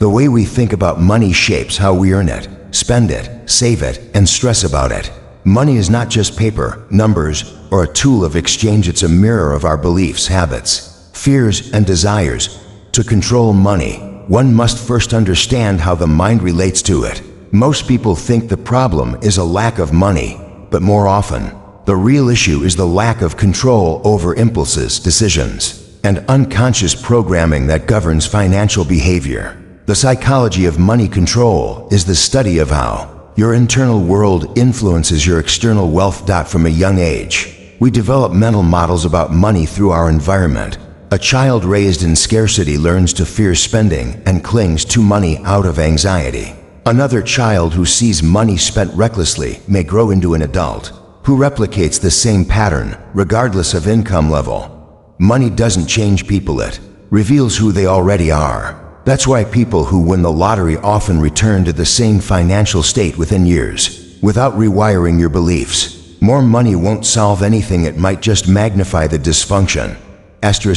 The way we think about money shapes how we earn it, spend it, save it, and stress about it. Money is not just paper, numbers, or a tool of exchange. It's a mirror of our beliefs, habits, fears, and desires. To control money, one must first understand how the mind relates to it. Most people think the problem is a lack of money, but more often, the real issue is the lack of control over impulses, decisions, and unconscious programming that governs financial behavior. The psychology of money control is the study of how your internal world influences your external wealth. From a young age, we develop mental models about money through our environment. A child raised in scarcity learns to fear spending and clings to money out of anxiety. Another child who sees money spent recklessly may grow into an adult who replicates the same pattern, regardless of income level. Money doesn't change people, it reveals who they already are. That's why people who win the lottery often return to the same financial state within years, without rewiring your beliefs. More money won't solve anything, it might just magnify the dysfunction.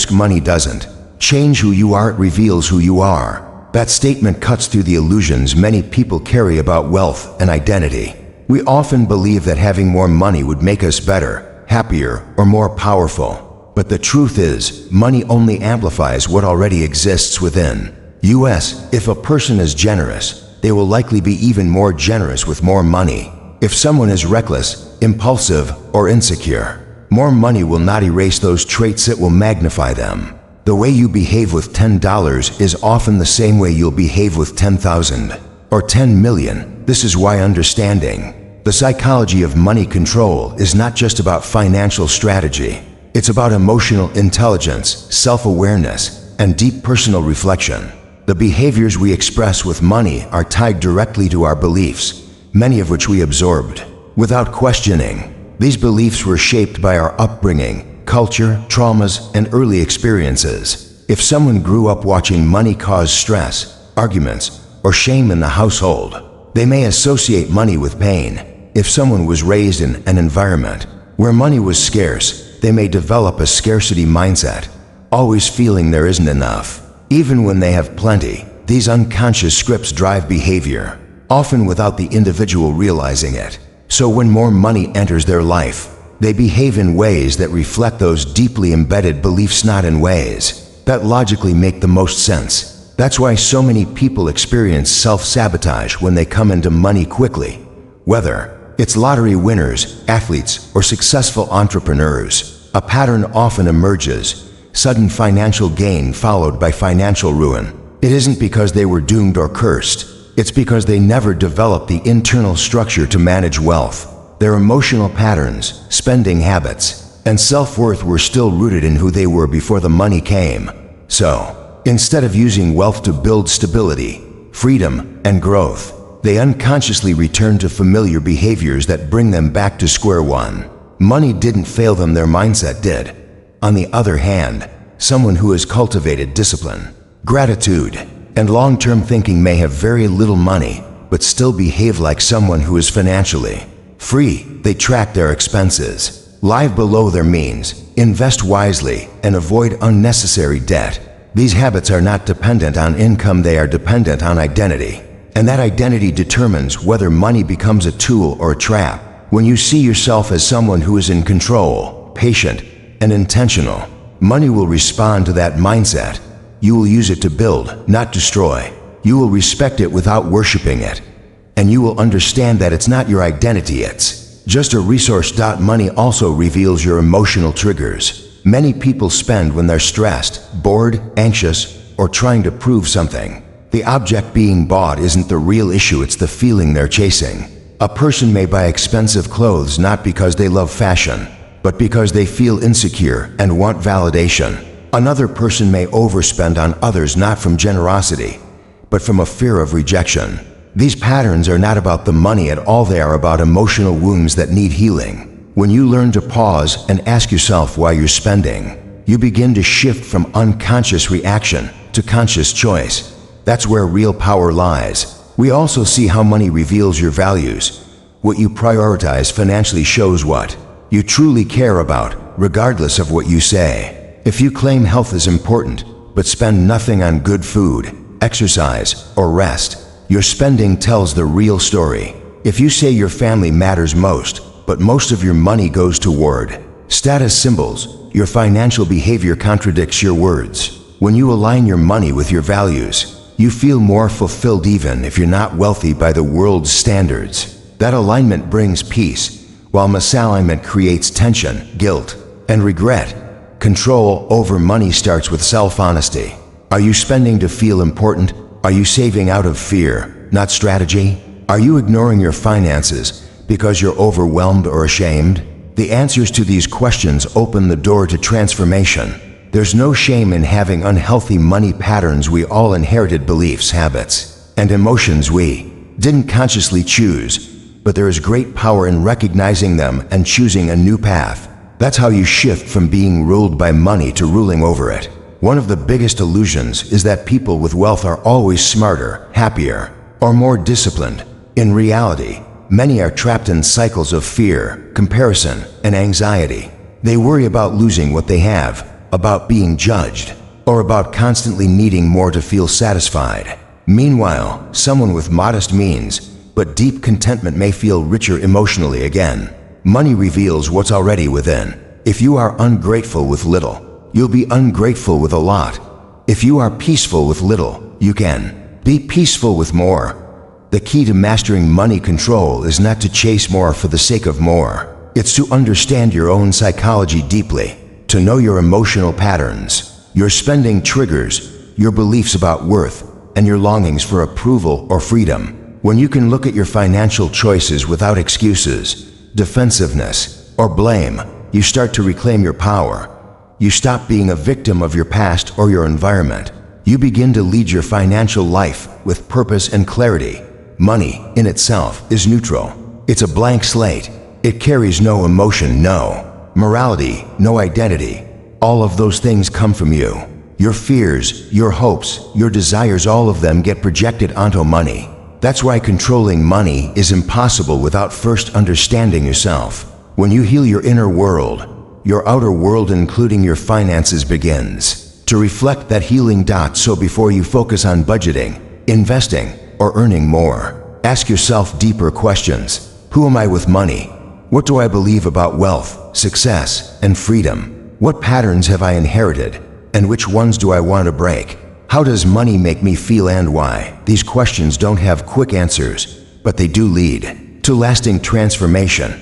Money doesn't change who you are, it reveals who you are. That statement cuts through the illusions many people carry about wealth and identity. We often believe that having more money would make us better, happier, or more powerful. But the truth is, money only amplifies what already exists within. If a person is generous, they will likely be even more generous with more money. If someone is reckless, impulsive, or insecure, more money will not erase those traits, it will magnify them. The way you behave with $10 is often the same way you'll behave with 10,000 or 10 million. This is why understanding the psychology of money control is not just about financial strategy. It's about emotional intelligence, self-awareness, and deep personal reflection. The behaviors we express with money are tied directly to our beliefs, many of which we absorbed without questioning. These beliefs were shaped by our upbringing, culture, traumas, and early experiences. If someone grew up watching money cause stress, arguments, or shame in the household, they may associate money with pain. If someone was raised in an environment where money was scarce, they may develop a scarcity mindset, always feeling there isn't enough, even when they have plenty. These unconscious scripts drive behavior, often without the individual realizing it. So when more money enters their life, they behave in ways that reflect those deeply embedded beliefs, not in ways that logically make the most sense. That's why so many people experience self-sabotage when they come into money quickly. Whether it's lottery winners, athletes, or successful entrepreneurs, a pattern often emerges: sudden financial gain followed by financial ruin. It isn't because they were doomed or cursed. It's because they never developed the internal structure to manage wealth. Their emotional patterns, spending habits, and self-worth were still rooted in who they were before the money came. So, instead of using wealth to build stability, freedom, and growth, they unconsciously return to familiar behaviors that bring them back to square one. Money didn't fail them, their mindset did. On the other hand, someone who has cultivated discipline, gratitude, and long-term thinking may have very little money, but still behave like someone who is financially free. They track their expenses, live below their means, invest wisely, and avoid unnecessary debt. These habits are not dependent on income, they are dependent on identity. And that identity determines whether money becomes a tool or a trap. When you see yourself as someone who is in control, patient, and intentional, money will respond to that mindset. You will use it to build, not destroy. You will respect it without worshiping it. And you will understand that it's not your identity, it's just a resource. Money also reveals your emotional triggers. Many people spend when they're stressed, bored, anxious, or trying to prove something. The object being bought isn't the real issue, it's the feeling they're chasing. A person may buy expensive clothes not because they love fashion, but because they feel insecure and want validation. Another person may overspend on others not from generosity, but from a fear of rejection. These patterns are not about the money at all, they are about emotional wounds that need healing. When you learn to pause and ask yourself why you're spending, you begin to shift from unconscious reaction to conscious choice. That's where real power lies. We also see how money reveals your values. What you prioritize financially shows what you truly care about, regardless of what you say. If you claim health is important, but spend nothing on good food, exercise, or rest. Your spending tells the real story. If you say your family matters most, but most of your money goes toward status symbols, your financial behavior contradicts your words. When you align your money with your values, you feel more fulfilled even if you're not wealthy by the world's standards. That alignment brings peace, while misalignment creates tension, guilt, and regret. Control over money starts with self-honesty. Are you spending to feel important? Are you saving out of fear, not strategy? Are you ignoring your finances because you're overwhelmed or ashamed? The answers to these questions open the door to transformation. There's no shame in having unhealthy money patterns. We all inherited beliefs, habits, and emotions we didn't consciously choose, but there is great power in recognizing them and choosing a new path. That's how you shift from being ruled by money to ruling over it. One of the biggest illusions is that people with wealth are always smarter, happier, or more disciplined. In reality, many are trapped in cycles of fear, comparison, and anxiety. They worry about losing what they have, about being judged, or about constantly needing more to feel satisfied. Meanwhile, someone with modest means, but deep contentment may feel richer emotionally again. Money reveals what's already within. If you are ungrateful with little, you'll be ungrateful with a lot. If you are peaceful with little, you can be peaceful with more. The key to mastering money control is not to chase more for the sake of more. It's to understand your own psychology deeply, to know your emotional patterns, your spending triggers, your beliefs about worth, and your longings for approval or freedom. When you can look at your financial choices without excuses, defensiveness, or blame, you start to reclaim your power. You stop being a victim of your past or your environment. You begin to lead your financial life with purpose and clarity. Money, in itself, is neutral. It's a blank slate. It carries no emotion, no morality, no identity. All of those things come from you. Your fears, your hopes, your desires, all of them get projected onto money. That's why controlling money is impossible without first understanding yourself. When you heal your inner world, your outer world, including your finances, begins to reflect that healing. So before you focus on budgeting, investing, or earning more, ask yourself deeper questions. Who am I with money? What do I believe about wealth, success, and freedom? What patterns have I inherited? And which ones do I want to break? How does money make me feel and why? These questions don't have quick answers, but they do lead to lasting transformation.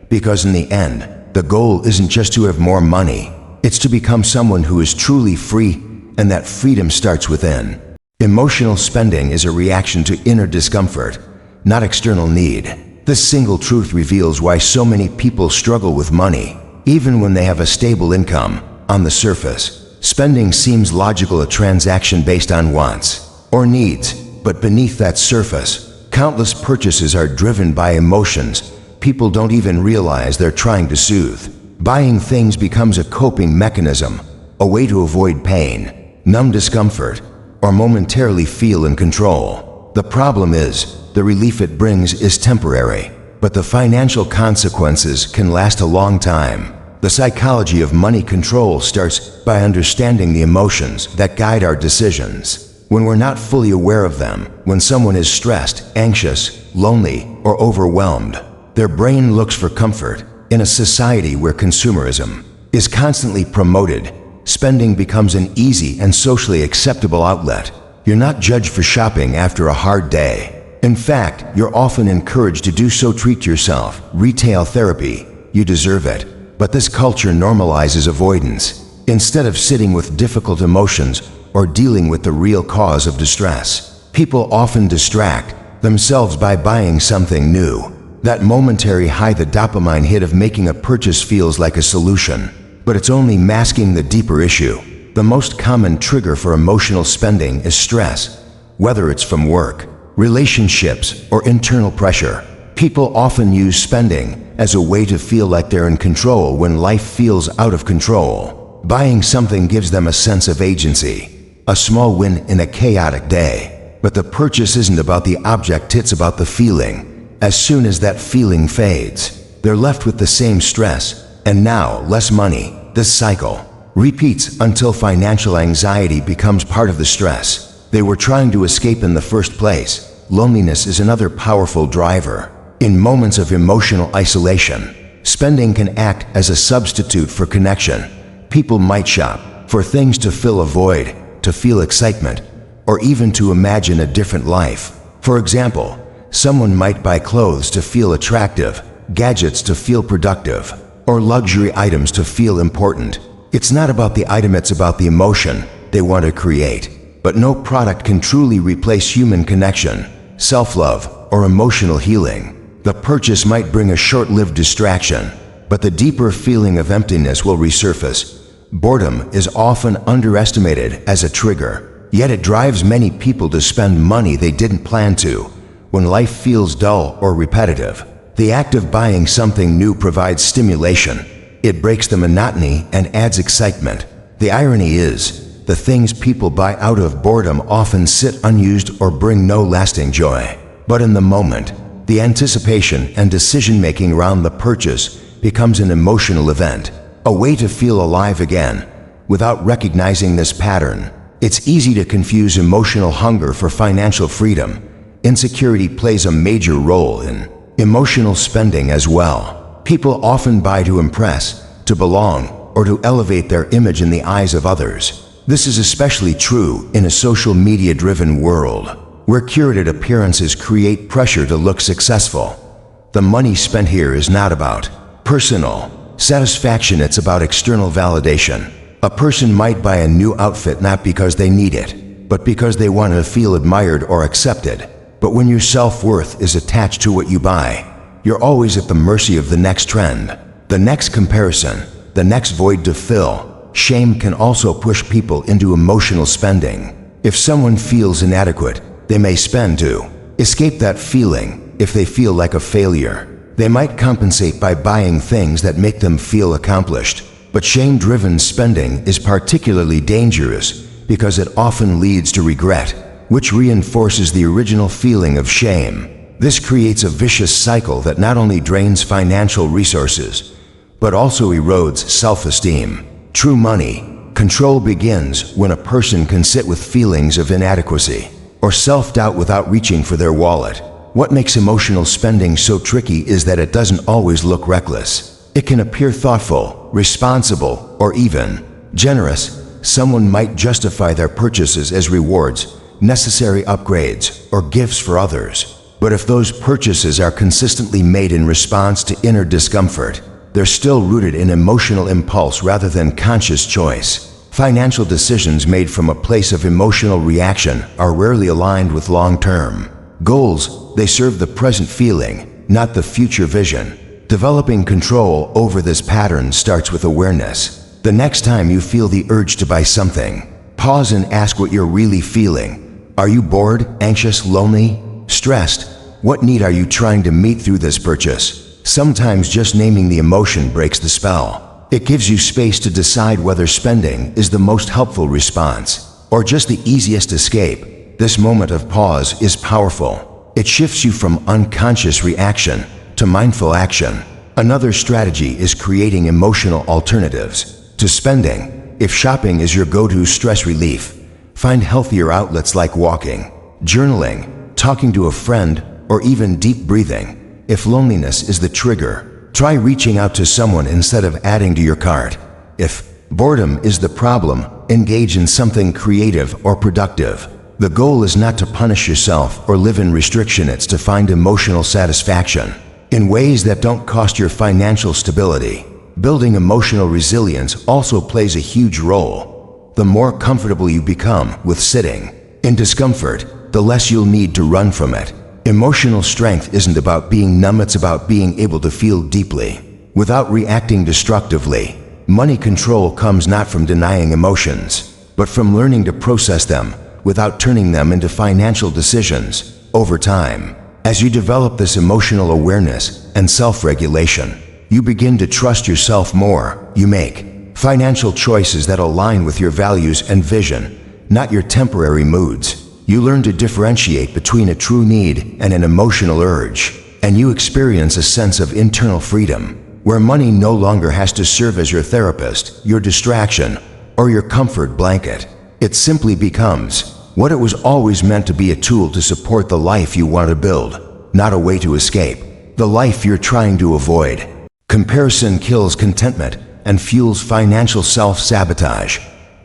Because in the end, the goal isn't just to have more money. It's to become someone who is truly free, and that freedom starts within. Emotional spending is a reaction to inner discomfort, not external need. This single truth reveals why so many people struggle with money, even when they have a stable income. On the surface, spending seems logical, a transaction based on wants or needs, but beneath that surface, countless purchases are driven by emotions people don't even realize they're trying to soothe. Buying things becomes a coping mechanism, a way to avoid pain, numb discomfort, or momentarily feel in control. The problem is, the relief it brings is temporary, but the financial consequences can last a long time. The psychology of money control starts by understanding the emotions that guide our decisions. When we're not fully aware of them, when someone is stressed, anxious, lonely, or overwhelmed, their brain looks for comfort. In a society where consumerism is constantly promoted, spending becomes an easy and socially acceptable outlet. You're not judged for shopping after a hard day. In fact, you're often encouraged to do so. Treat yourself. Retail therapy. You deserve it. But this culture normalizes avoidance. Instead of sitting with difficult emotions or dealing with the real cause of distress, people often distract themselves by buying something new. That momentary high, the dopamine hit of making a purchase, feels like a solution, but it's only masking the deeper issue. The most common trigger for emotional spending is stress, whether it's from work, relationships, or internal pressure. People often use spending as a way to feel like they're in control when life feels out of control. Buying something gives them a sense of agency, a small win in a chaotic day. But the purchase isn't about the object, it's about the feeling. As soon as that feeling fades, they're left with the same stress, and now less money. This cycle repeats until financial anxiety becomes part of the stress. they were trying to escape in the first place. Loneliness is another powerful driver. In moments of emotional isolation, spending can act as a substitute for connection. People might shop for things to fill a void, to feel excitement, or even to imagine a different life. For example, someone might buy clothes to feel attractive, gadgets to feel productive, or luxury items to feel important. It's not about the item, it's about the emotion they want to create. But no product can truly replace human connection, self-love, or emotional healing. The purchase might bring a short-lived distraction, but the deeper feeling of emptiness will resurface. Boredom is often underestimated as a trigger, yet it drives many people to spend money they didn't plan to. When life feels dull or repetitive, the act of buying something new provides stimulation. It breaks the monotony and adds excitement. The irony is, the things people buy out of boredom often sit unused or bring no lasting joy. But in the moment, the anticipation and decision-making around the purchase becomes an emotional event, a way to feel alive again. Without recognizing this pattern, it's easy to confuse emotional hunger for financial freedom. Insecurity plays a major role in emotional spending as well. People often buy to impress, to belong, or to elevate their image in the eyes of others. This is especially true in a social media-driven world, where curated appearances create pressure to look successful. The money spent here is not about personal satisfaction, it's about external validation. A person might buy a new outfit not because they need it, but because they want to feel admired or accepted. But when your self-worth is attached to what you buy, you're always at the mercy of the next trend, the next comparison, the next void to fill. Shame can also push people into emotional spending. If someone feels inadequate, they may spend to escape that feeling. If they feel like a failure, they might compensate by buying things that make them feel accomplished. But shame-driven spending is particularly dangerous because it often leads to regret, which reinforces the original feeling of shame. This creates a vicious cycle that not only drains financial resources, but also erodes self-esteem. True money control begins when a person can sit with feelings of inadequacy or self-doubt without reaching for their wallet. What makes emotional spending so tricky is that it doesn't always look reckless. It can appear thoughtful, responsible, or even generous. Someone might justify their purchases as rewards, necessary upgrades, or gifts for others. But if those purchases are consistently made in response to inner discomfort, they're still rooted in emotional impulse rather than conscious choice. Financial decisions made from a place of emotional reaction are rarely aligned with long-term goals. They serve the present feeling, not the future vision. Developing control over this pattern starts with awareness. The next time you feel the urge to buy something, pause and ask what you're really feeling. Are you bored, anxious, lonely, stressed? What need are you trying to meet through this purchase? Sometimes just naming the emotion breaks the spell. It gives you space to decide whether spending is the most helpful response or just the easiest escape. This moment of pause is powerful. It shifts you from unconscious reaction to mindful action. Another strategy is creating emotional alternatives to spending. If shopping is your go-to stress relief, find healthier outlets like walking, journaling, talking to a friend, or even deep breathing. If loneliness is the trigger, try reaching out to someone instead of adding to your cart. If boredom is the problem, engage in something creative or productive. The goal is not to punish yourself or live in restriction, it's to find emotional satisfaction in ways that don't cost your financial stability. Building emotional resilience also plays a huge role. The more comfortable you become with sitting in discomfort, the less you'll need to run from it. Emotional strength isn't about being numb, it's about being able to feel deeply without reacting destructively. Money control comes not from denying emotions, but from learning to process them without turning them into financial decisions. Over time, as you develop this emotional awareness and self-regulation, you begin to trust yourself more. You make financial choices that align with your values and vision, not your temporary moods. You learn to differentiate between a true need and an emotional urge, and you experience a sense of internal freedom, where money no longer has to serve as your therapist, your distraction, or your comfort blanket. It simply becomes what it was always meant to be a tool to support the life you want to build, not a way to escape the life you're trying to avoid. Comparison kills contentment and fuels financial self-sabotage.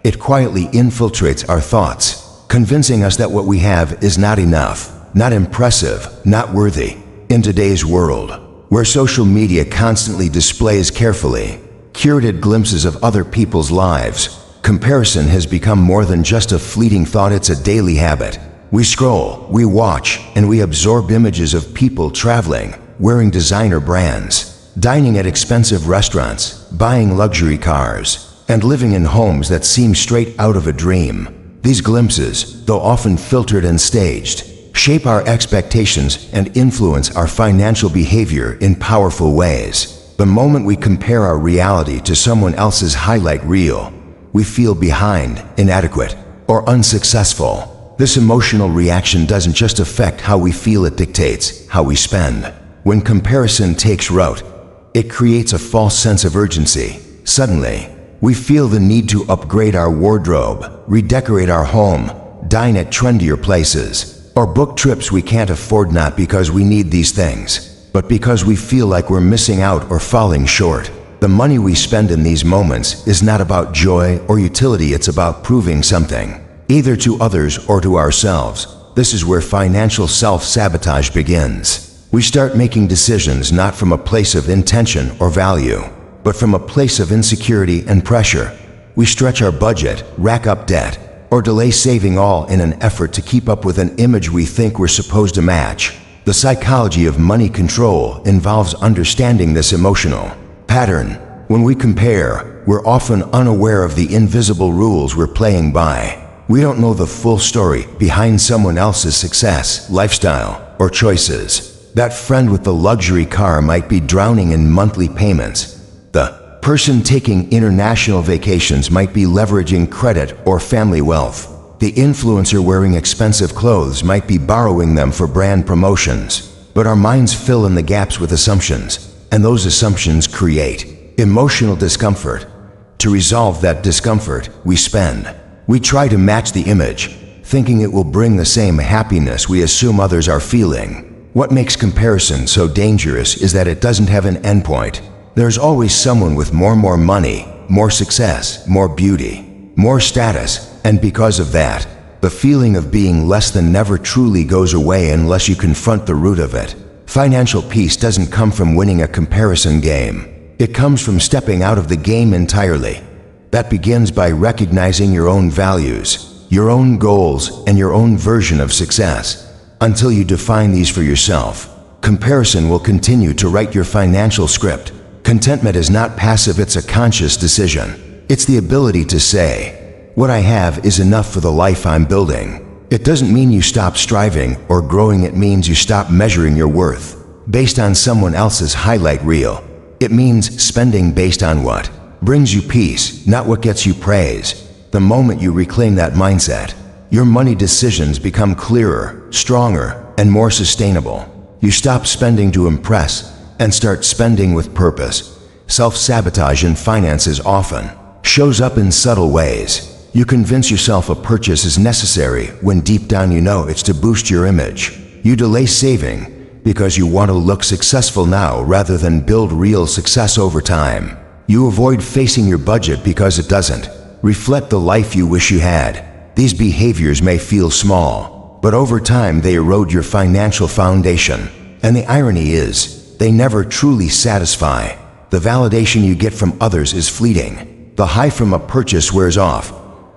It quietly infiltrates our thoughts, convincing us that what we have is not enough, not impressive, not worthy. In today's world, where social media constantly displays carefully curated glimpses of other people's lives, comparison has become more than just a fleeting thought, it's a daily habit. We scroll, we watch, and we absorb images of people traveling, wearing designer brands, dining at expensive restaurants, buying luxury cars, and living in homes that seem straight out of a dream. These glimpses, though often filtered and staged, shape our expectations and influence our financial behavior in powerful ways. The moment we compare our reality to someone else's highlight reel, we feel behind, inadequate, or unsuccessful. This emotional reaction doesn't just affect how we feel, it dictates how we spend. When comparison takes root, it creates a false sense of urgency. Suddenly, we feel the need to upgrade our wardrobe, redecorate our home, dine at trendier places, or book trips we can't afford, not because we need these things, but because we feel like we're missing out or falling short. The money we spend in these moments is not about joy or utility, it's about proving something, either to others or to ourselves. This is where financial self-sabotage begins. We start making decisions not from a place of intention or value, but from a place of insecurity and pressure. We stretch our budget, rack up debt, or delay saving, all in an effort to keep up with an image we think we're supposed to match. The psychology of money control involves understanding this emotional pattern. When we compare, we're often unaware of the invisible rules we're playing by. We don't know the full story behind someone else's success, lifestyle, or choices. That friend with the luxury car might be drowning in monthly payments. The person taking international vacations might be leveraging credit or family wealth. The influencer wearing expensive clothes might be borrowing them for brand promotions. But our minds fill in the gaps with assumptions, and those assumptions create emotional discomfort. To resolve that discomfort, we spend. We try to match the image, thinking it will bring the same happiness we assume others are feeling. What makes comparison so dangerous is that it doesn't have an endpoint. There's always someone with more money, more success, more beauty, more status, and because of that, the feeling of being less than never truly goes away unless you confront the root of it. Financial peace doesn't come from winning a comparison game. It comes from stepping out of the game entirely. That begins by recognizing your own values, your own goals, and your own version of success. Until you define these for yourself, comparison will continue to write your financial script. Contentment is not passive, it's a conscious decision. It's the ability to say, what I have is enough for the life I'm building. It doesn't mean you stop striving or growing, it means you stop measuring your worth based on someone else's highlight reel. It means spending based on what brings you peace, not what gets you praise. The moment you reclaim that mindset, your money decisions become clearer, stronger, and more sustainable. You stop spending to impress and start spending with purpose. Self-sabotage in finances often shows up in subtle ways. You convince yourself a purchase is necessary when deep down you know it's to boost your image. You delay saving because you want to look successful now rather than build real success over time. You avoid facing your budget because it doesn't reflect the life you wish you had. These behaviors may feel small, but over time they erode your financial foundation. And the irony is, they never truly satisfy. The validation you get from others is fleeting. The high from a purchase wears off,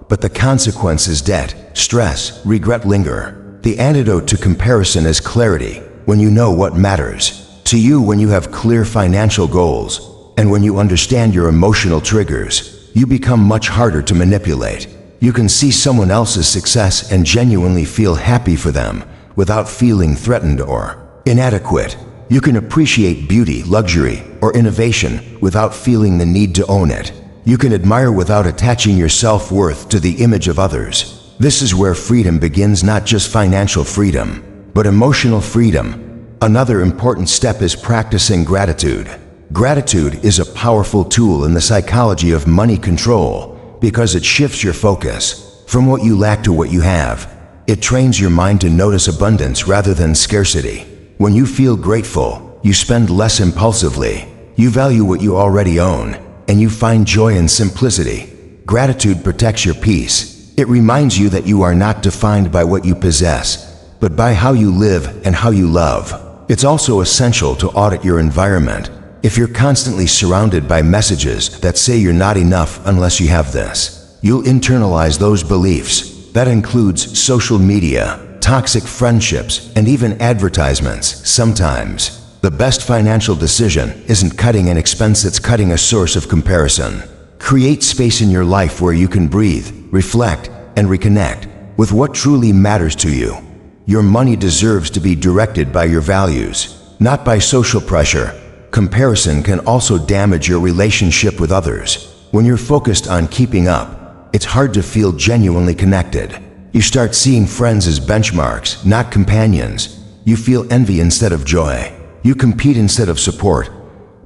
but the consequences, debt, stress, regret linger. The antidote to comparison is clarity. When you know what matters to you, when you have clear financial goals, and when you understand your emotional triggers, you become much harder to manipulate. You can see someone else's success and genuinely feel happy for them without feeling threatened or inadequate. You can appreciate beauty, luxury, or innovation without feeling the need to own it. You can admire without attaching your self-worth to the image of others. This is where freedom begins, not just financial freedom, but emotional freedom. Another important step is practicing gratitude. Gratitude is a powerful tool in the psychology of money control because it shifts your focus from what you lack to what you have. It trains your mind to notice abundance rather than scarcity. When you feel grateful, you spend less impulsively. You value what you already own, and you find joy in simplicity. Gratitude protects your peace. It reminds you that you are not defined by what you possess, but by how you live and how you love. It's also essential to audit your environment. If you're constantly surrounded by messages that say you're not enough unless you have this, you'll internalize those beliefs. That includes social media, toxic friendships, and even advertisements. Sometimes, the best financial decision isn't cutting an expense, it's cutting a source of comparison. Create space in your life where you can breathe, reflect, and reconnect with what truly matters to you. Your money deserves to be directed by your values, not by social pressure. Comparison can also damage your relationship with others. When you're focused on keeping up, it's hard to feel genuinely connected. You start seeing friends as benchmarks, not companions. You feel envy instead of joy. You compete instead of support.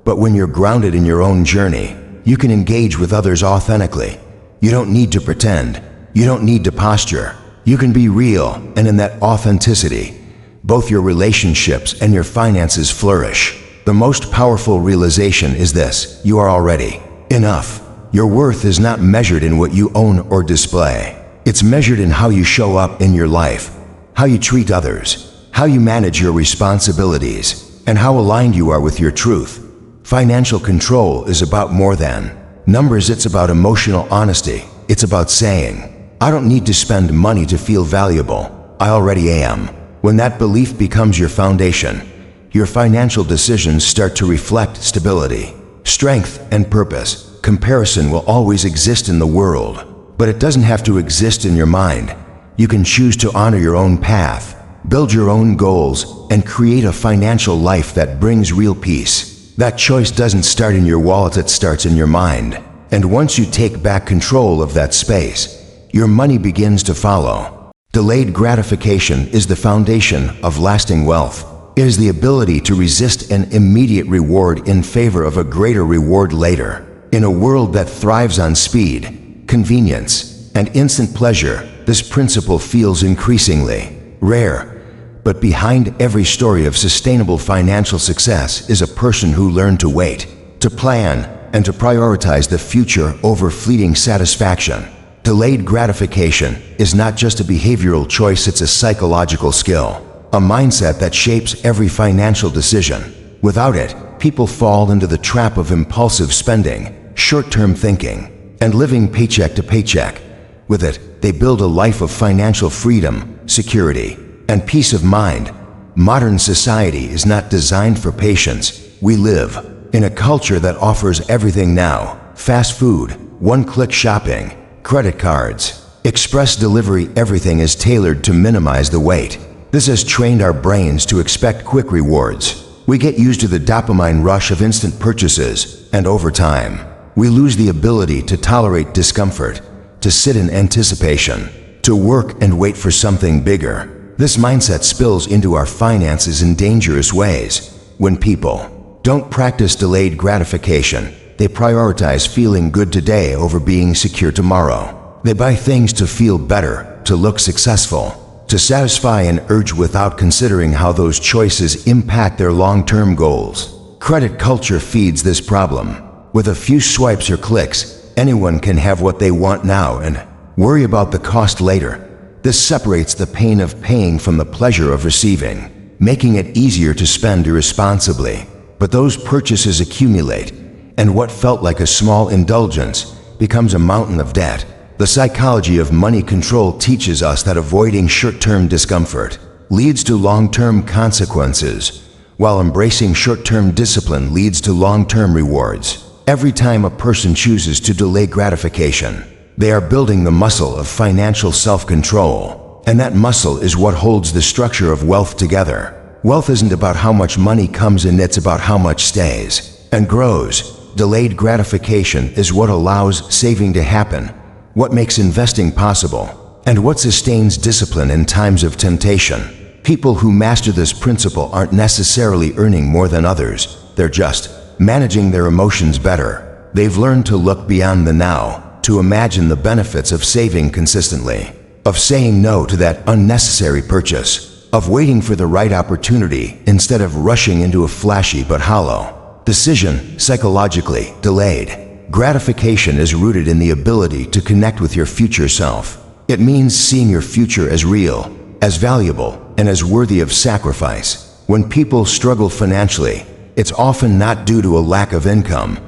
But when you're grounded in your own journey, you can engage with others authentically. You don't need to pretend. You don't need to posture. You can be real, and in that authenticity, both your relationships and your finances flourish. The most powerful realization is this: you are already enough. Your worth is not measured in what you own or display. It's measured in how you show up in your life, how you treat others, how you manage your responsibilities, and how aligned you are with your truth. Financial control is about more than numbers. It's about emotional honesty. It's about saying, I don't need to spend money to feel valuable. I already am. When that belief becomes your foundation, your financial decisions start to reflect stability, strength, and purpose. Comparison will always exist in the world, but it doesn't have to exist in your mind. You can choose to honor your own path, build your own goals, and create a financial life that brings real peace. That choice doesn't start in your wallet, it starts in your mind. And once you take back control of that space, your money begins to follow. Delayed gratification is the foundation of lasting wealth. It is the ability to resist an immediate reward in favor of a greater reward later. In a world that thrives on speed, convenience, and instant pleasure, this principle feels increasingly rare. But behind every story of sustainable financial success is a person who learned to wait, to plan, and to prioritize the future over fleeting satisfaction. Delayed gratification is not just a behavioral choice, it's a psychological skill. A mindset that shapes every financial decision. Without it, people fall into the trap of impulsive spending, short-term thinking, and living paycheck to paycheck. With it, they build a life of financial freedom, security, and peace of mind. Modern society is not designed for patience. We live in a culture that offers everything now: fast food, one-click shopping, credit cards, express delivery. Everything is tailored to minimize the wait. This has trained our brains to expect quick rewards. We get used to the dopamine rush of instant purchases, and over time, we lose the ability to tolerate discomfort, to sit in anticipation, to work and wait for something bigger. This mindset spills into our finances in dangerous ways. When people don't practice delayed gratification, they prioritize feeling good today over being secure tomorrow. They buy things to feel better, to look successful, to satisfy an urge without considering how those choices impact their long-term goals. Credit culture feeds this problem. With a few swipes or clicks, anyone can have what they want now and worry about the cost later. This separates the pain of paying from the pleasure of receiving, making it easier to spend irresponsibly. But those purchases accumulate, and what felt like a small indulgence becomes a mountain of debt. The psychology of money control teaches us that avoiding short-term discomfort leads to long-term consequences, while embracing short-term discipline leads to long-term rewards. Every time a person chooses to delay gratification, they are building the muscle of financial self-control, and that muscle is what holds the structure of wealth together. Wealth isn't about how much money comes in, it's about how much stays and grows. Delayed gratification is what allows saving to happen, what makes investing possible, and what sustains discipline in times of temptation. People who master this principle aren't necessarily earning more than others, they're just managing their emotions better. They've learned to look beyond the now, to imagine the benefits of saving consistently. of saying no to that unnecessary purchase, of waiting for the right opportunity instead of rushing into a flashy but hollow decision. Psychologically delayed gratification is rooted in the ability to connect with your future self. It means seeing your future as real, as valuable, and as worthy of sacrifice. When people struggle financially, it's often not due to a lack of income,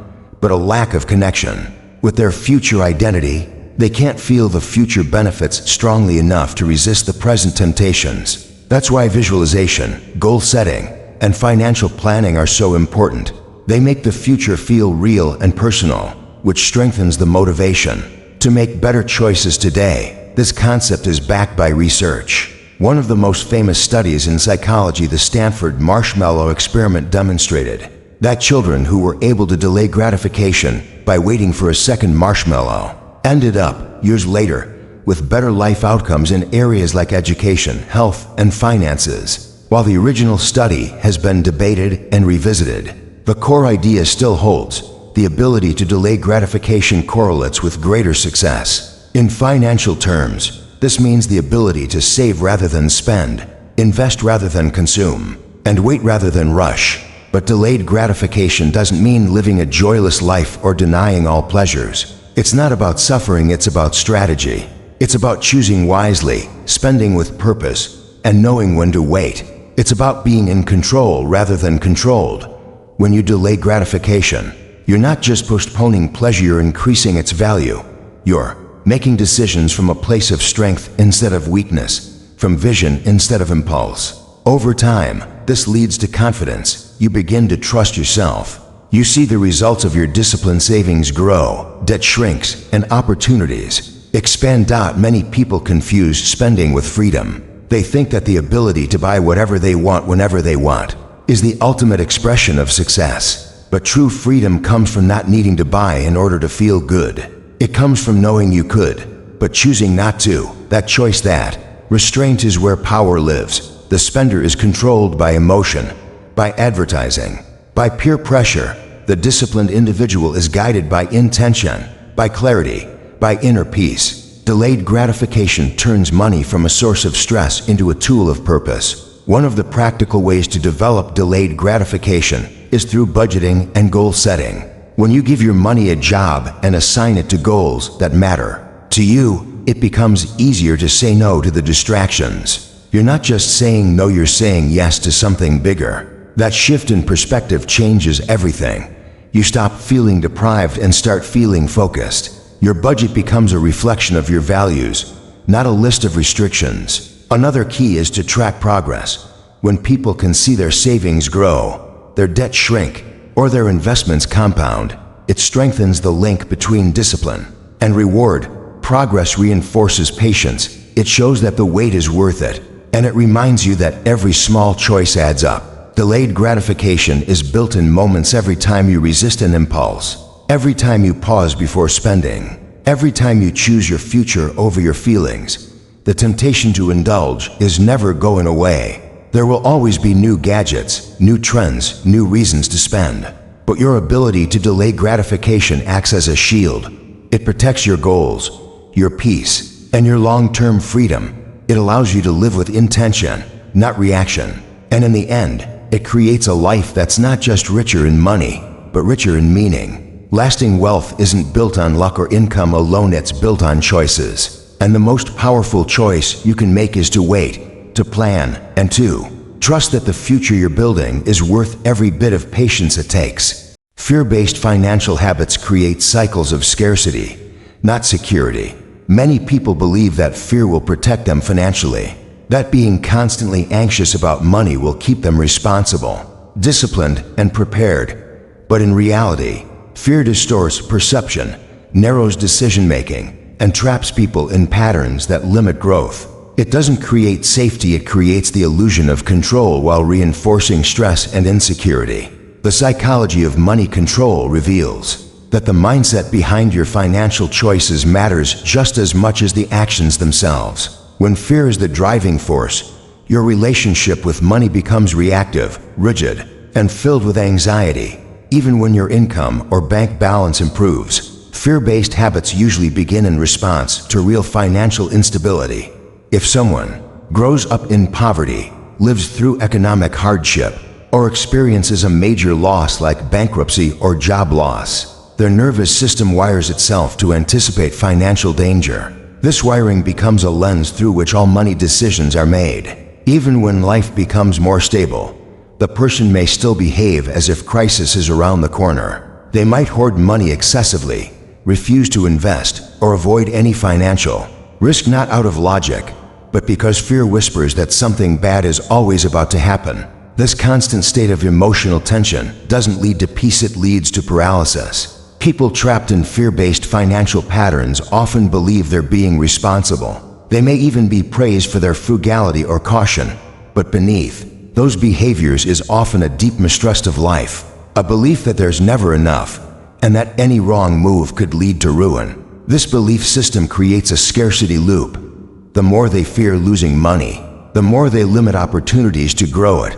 but a lack of connection with their future identity. They can't feel the future benefits strongly enough to resist the present temptations. That's why visualization, goal setting, and financial planning are so important. They make the future feel real and personal, which strengthens the motivation to make better choices today. This concept is backed by research. One of the most famous studies in psychology, the Stanford Marshmallow Experiment, demonstrated that children who were able to delay gratification by waiting for a second marshmallow ended up, years later, with better life outcomes in areas like education, health, and finances. While the original study has been debated and revisited, the core idea still holds. The ability to delay gratification correlates with greater success. In financial terms, this means the ability to save rather than spend, invest rather than consume, and wait rather than rush. But delayed gratification doesn't mean living a joyless life or denying all pleasures. It's not about suffering, it's about strategy. It's about choosing wisely, spending with purpose, and knowing when to wait. It's about being in control rather than controlled. When you delay gratification, you're not just postponing pleasure, you're increasing its value. You're making decisions from a place of strength instead of weakness, from vision instead of impulse. Over time, this leads to confidence. You begin to trust yourself. You see the results of your discipline. Savings grow, debt shrinks, and opportunities expand. Many people confuse spending with freedom. They think that the ability to buy whatever they want whenever they want is the ultimate expression of success. But true freedom comes from not needing to buy in order to feel good. It comes from knowing you could, but choosing not to. That choice, that restraint, is where power lives. The spender is controlled by emotion, by advertising, by peer pressure. The disciplined individual is guided by intention, by clarity, by inner peace. Delayed gratification turns money from a source of stress into a tool of purpose. One of the practical ways to develop delayed gratification is through budgeting and goal setting. When you give your money a job and assign it to goals that matter to you, it becomes easier to say no to the distractions. You're not just saying no, you're saying yes to something bigger. That shift in perspective changes everything. You stop feeling deprived and start feeling focused. Your budget becomes a reflection of your values, not a list of restrictions. Another key is to track progress. When people can see their savings grow, their debt shrink, or their investments compound, it strengthens the link between discipline and reward. Progress reinforces patience. It shows that the wait is worth it, and it reminds you that every small choice adds up. Delayed gratification is built in moments. Every time you resist an impulse, every time you pause before spending, every time you choose your future over your feelings, the temptation to indulge is never going away. There will always be new gadgets, new trends, new reasons to spend. But your ability to delay gratification acts as a shield. It protects your goals, your peace, and your long-term freedom. It allows you to live with intention, not reaction. And in the end, it creates a life that's not just richer in money, but richer in meaning. Lasting wealth isn't built on luck or income alone, it's built on choices. And the most powerful choice you can make is to wait, to plan, and to trust that the future you're building is worth every bit of patience it takes. Fear-based financial habits create cycles of scarcity, not security. Many people believe that fear will protect them financially, that being constantly anxious about money will keep them responsible, disciplined, and prepared. But in reality, fear distorts perception, narrows decision-making, and traps people in patterns that limit growth. It doesn't create safety, it creates the illusion of control while reinforcing stress and insecurity. The psychology of money control reveals that the mindset behind your financial choices matters just as much as the actions themselves. When fear is the driving force, your relationship with money becomes reactive, rigid, and filled with anxiety. Even when your income or bank balance improves, Fear-based habits usually begin in response to real financial instability. If someone grows up in poverty, lives through economic hardship, or experiences a major loss like bankruptcy or job loss, their nervous system wires itself to anticipate financial danger. This wiring becomes a lens through which all money decisions are made. Even when life becomes more stable, the person may still behave as if crisis is around the corner. They might hoard money excessively, refuse to invest, or avoid any financial risk, not out of logic, but because fear whispers that something bad is always about to happen. This constant state of emotional tension doesn't lead to peace, it leads to paralysis. People trapped in fear-based financial patterns often believe they're being responsible. They may even be praised for their frugality or caution, but beneath those behaviors is often a deep mistrust of life, a belief that there's never enough, and that any wrong move could lead to ruin. This belief system creates a scarcity loop. The more they fear losing money, the more they limit opportunities to grow it.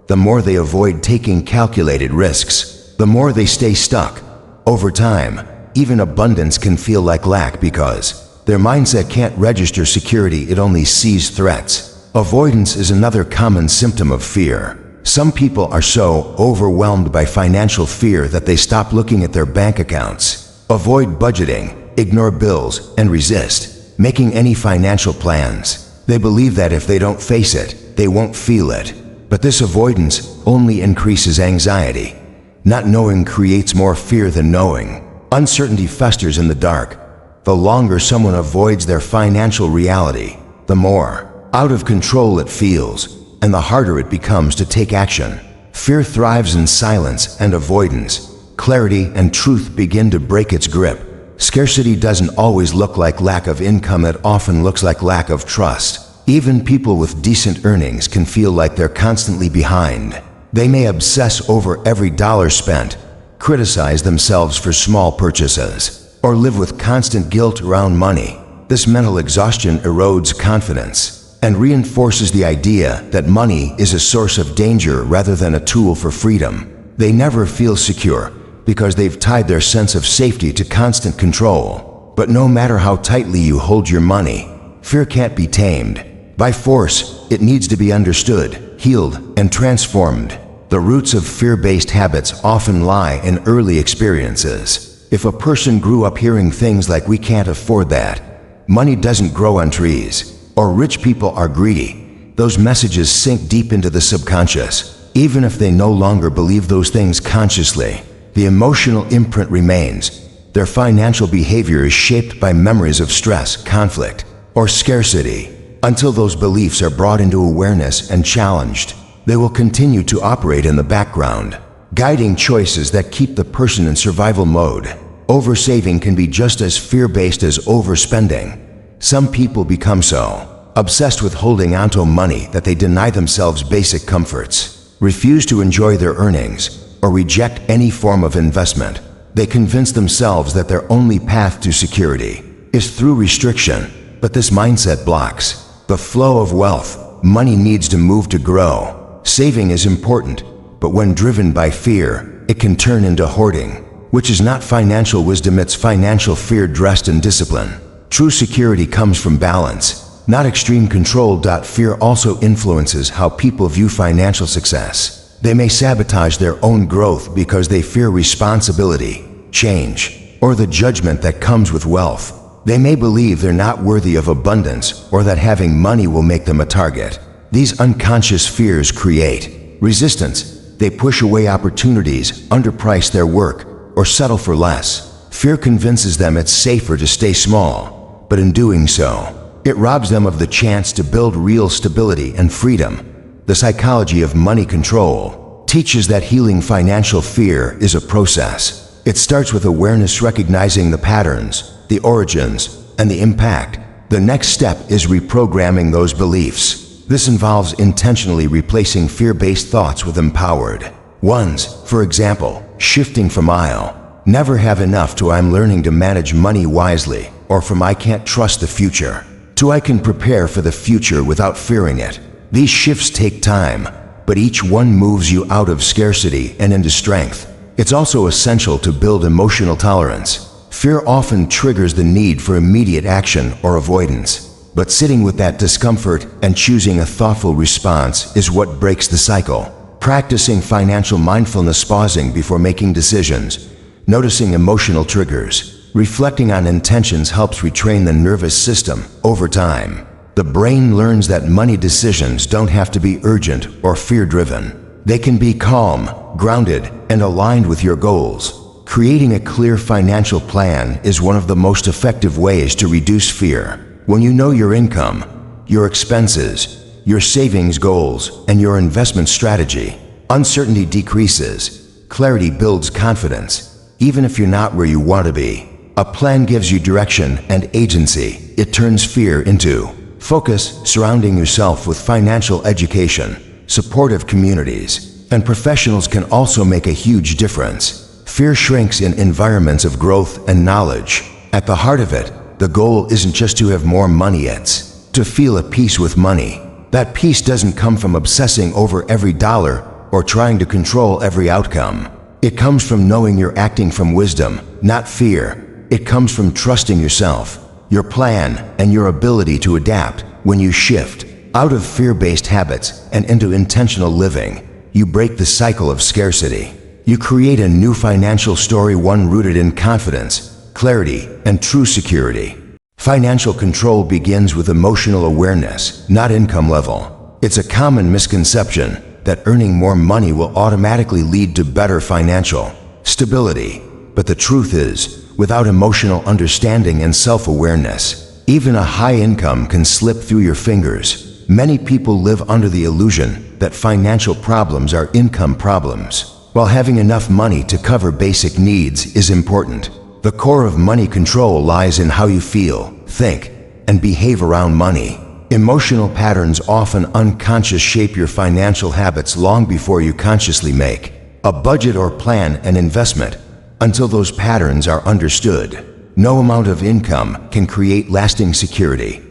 The more they avoid taking calculated risks, the more they stay stuck. Over time, even abundance can feel like lack because their mindset can't register security, it only sees threats. Avoidance is another common symptom of fear. Some people are so overwhelmed by financial fear that they stop looking at their bank accounts, avoid budgeting, ignore bills, and resist making any financial plans. They believe that if they don't face it, they won't feel it. But this avoidance only increases anxiety. Not knowing creates more fear than knowing. Uncertainty festers in the dark. The longer someone avoids their financial reality, the more out of control it feels, and the harder it becomes to take action. Fear thrives in silence and avoidance. Clarity and truth begin to break its grip. Scarcity doesn't always look like lack of income, it often looks like lack of trust. Even people with decent earnings can feel like they're constantly behind. They may obsess over every dollar spent, criticize themselves for small purchases, or live with constant guilt around money. This mental exhaustion erodes confidence and reinforces the idea that money is a source of danger rather than a tool for freedom. They never feel secure because they've tied their sense of safety to constant control. But no matter how tightly you hold your money, fear can't be tamed. By force, it needs to be understood, healed, and transformed. The roots of fear-based habits often lie in early experiences. If a person grew up hearing things like "we can't afford that," "money doesn't grow on trees," or "rich people are greedy," those messages sink deep into the subconscious. Even if they no longer believe those things consciously, the emotional imprint remains. Their financial behavior is shaped by memories of stress, conflict, or scarcity. Until those beliefs are brought into awareness and challenged, they will continue to operate in the background, guiding choices that keep the person in survival mode. Oversaving can be just as fear-based as overspending. Some people become so obsessed with holding onto money that they deny themselves basic comforts, refuse to enjoy their earnings, or reject any form of investment. They convince themselves that their only path to security is through restriction, but this mindset blocks the flow of wealth. Money needs to move to grow. Saving is important, but when driven by fear, it can turn into hoarding, which is not financial wisdom, it's financial fear dressed in discipline. True security comes from balance, not extreme control. Fear also influences how people view financial success. They may sabotage their own growth because they fear responsibility, change, or the judgment that comes with wealth. They may believe they're not worthy of abundance or that having money will make them a target. These unconscious fears create resistance. They push away opportunities, underprice their work, or settle for less. Fear convinces them it's safer to stay small, but in doing so, it robs them of the chance to build real stability and freedom. The psychology of money control teaches that healing financial fear is a process. It starts with awareness, recognizing the patterns, the origins, and the impact. The next step is reprogramming those beliefs. This involves intentionally replacing fear-based thoughts with empowered ones. For example, shifting from "I'll never have enough" to "I'm learning to manage money wisely," or from "I can't trust the future" to "I can prepare for the future without fearing it." These shifts take time, but each one moves you out of scarcity and into strength. It's also essential to build emotional tolerance. Fear often triggers the need for immediate action or avoidance. But sitting with that discomfort and choosing a thoughtful response is what breaks the cycle. Practicing financial mindfulness, pausing before making decisions, noticing emotional triggers, reflecting on intentions helps retrain the nervous system over time. The brain learns that money decisions don't have to be urgent or fear-driven. They can be calm, grounded, and aligned with your goals. Creating a clear financial plan is one of the most effective ways to reduce fear. When you know your income, your expenses, your savings goals, and your investment strategy, uncertainty decreases. Clarity builds confidence, even if you're not where you want to be. A plan gives you direction and agency. It turns fear into focus. Surrounding yourself with financial education, supportive communities, and professionals can also make a huge difference. Fear shrinks in environments of growth and knowledge. At the heart of it, the goal isn't just to have more money, it's to feel at peace with money. That peace doesn't come from obsessing over every dollar or trying to control every outcome. It comes from knowing you're acting from wisdom, not fear. It comes from trusting yourself, your plan, and your ability to adapt. When you shift out of fear-based habits and into intentional living, you break the cycle of scarcity. You create a new financial story, one rooted in confidence, clarity, and true security. Financial control begins with emotional awareness, not income level. It's a common misconception that earning more money will automatically lead to better financial stability. But the truth is, without emotional understanding and self-awareness, even a high income can slip through your fingers. Many people live under the illusion that financial problems are income problems, while having enough money to cover basic needs is important. The core of money control lies in how you feel, think, and behave around money. Emotional patterns, often unconscious, shape your financial habits long before you consciously make a budget or plan an investment. Until those patterns are understood, no amount of income can create lasting security.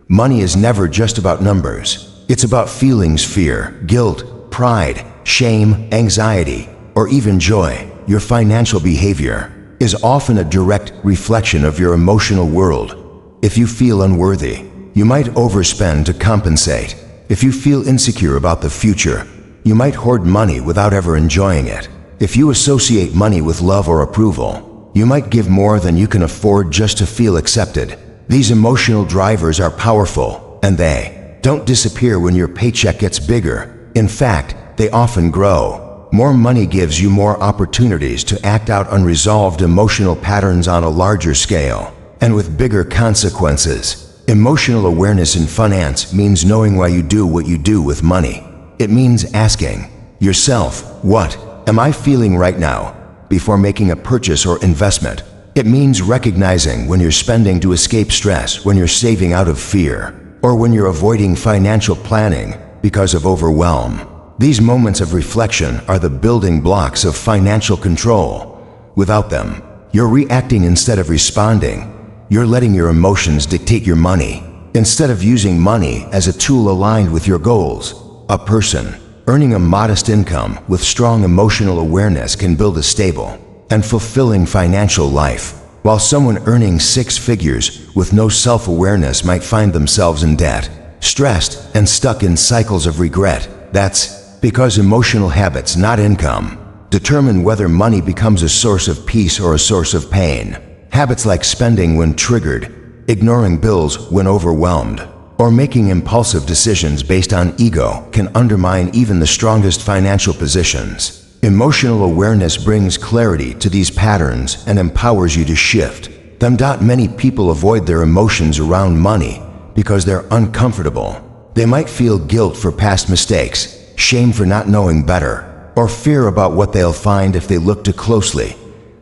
Money is never just about numbers. It's about feelings: fear, guilt, pride, shame, anxiety, or even joy. Your financial behavior is often a direct reflection of your emotional world. If you feel unworthy, you might overspend to compensate. If you feel insecure about the future, you might hoard money without ever enjoying it. If you associate money with love or approval, you might give more than you can afford just to feel accepted. These emotional drivers are powerful, and they don't disappear when your paycheck gets bigger. In fact, they often grow. More money gives you more opportunities to act out unresolved emotional patterns on a larger scale, and with bigger consequences. Emotional awareness in finance means knowing why you do what you do with money. It means asking yourself, what am I feeling right now, before making a purchase or investment. It means recognizing when you're spending to escape stress, when you're saving out of fear, or when you're avoiding financial planning because of overwhelm. These moments of reflection are the building blocks of financial control. Without them, you're reacting instead of responding. You're letting your emotions dictate your money, instead of using money as a tool aligned with your goals. A person earning a modest income with strong emotional awareness can build a stable and fulfilling financial life, while someone earning six figures with no self-awareness might find themselves in debt, stressed, and stuck in cycles of regret. That's because emotional habits, not income, determine whether money becomes a source of peace or a source of pain. Habits like spending when triggered, ignoring bills when overwhelmed, or making impulsive decisions based on ego can undermine even the strongest financial positions. Emotional awareness brings clarity to these patterns and empowers you to shift them. Many people avoid their emotions around money because they're uncomfortable. They might feel guilt for past mistakes, shame for not knowing better, or fear about what they'll find if they look too closely.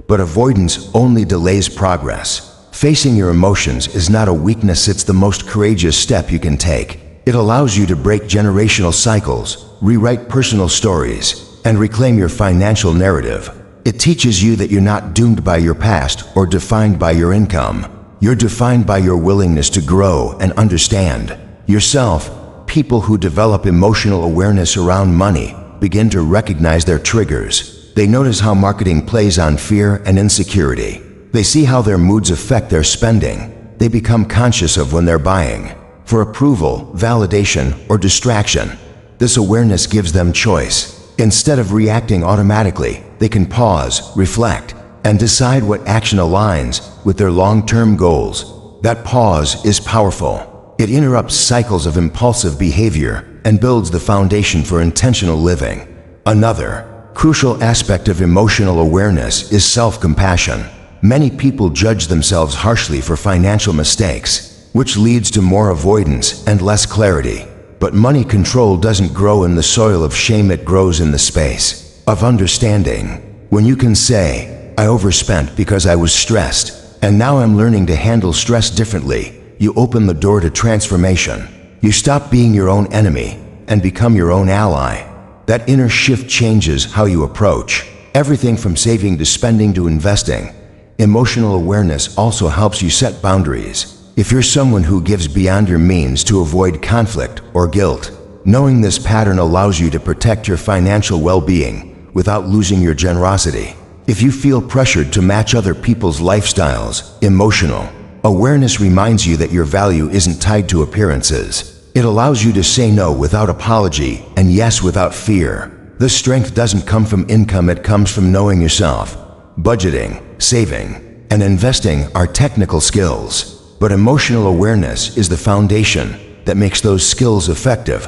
But avoidance only delays progress. Facing your emotions is not a weakness, it's the most courageous step you can take. It allows you to break generational cycles, rewrite personal stories, and reclaim your financial narrative. It teaches you that you're not doomed by your past or defined by your income. You're defined by your willingness to grow and understand yourself. People who develop emotional awareness around money begin to recognize their triggers. They notice how marketing plays on fear and insecurity, They see how their moods affect their spending. They become conscious of when they're buying for approval, validation, or distraction. This awareness gives them choice. Instead of reacting automatically, they can pause, reflect, and decide what action aligns with their long-term goals. That pause is powerful. It interrupts cycles of impulsive behavior and builds the foundation for intentional living. Another crucial aspect of emotional awareness is self-compassion. Many people judge themselves harshly for financial mistakes, which leads to more avoidance and less clarity. But money control doesn't grow in the soil of shame, it grows in the space of understanding. When you can say, "I overspent because I was stressed, and now I'm learning to handle stress differently," you open the door to transformation. You stop being your own enemy and become your own ally. That inner shift changes how you approach everything from saving to spending to investing. Emotional awareness also helps you set boundaries. If you're someone who gives beyond your means to avoid conflict or guilt, knowing this pattern allows you to protect your financial well-being without losing your generosity. If you feel pressured to match other people's lifestyles, emotional awareness reminds you that your value isn't tied to appearances. It allows you to say no without apology and yes without fear. This strength doesn't come from income, it comes from knowing yourself. Budgeting, saving, and investing are technical skills, but emotional awareness is the foundation that makes those skills effective.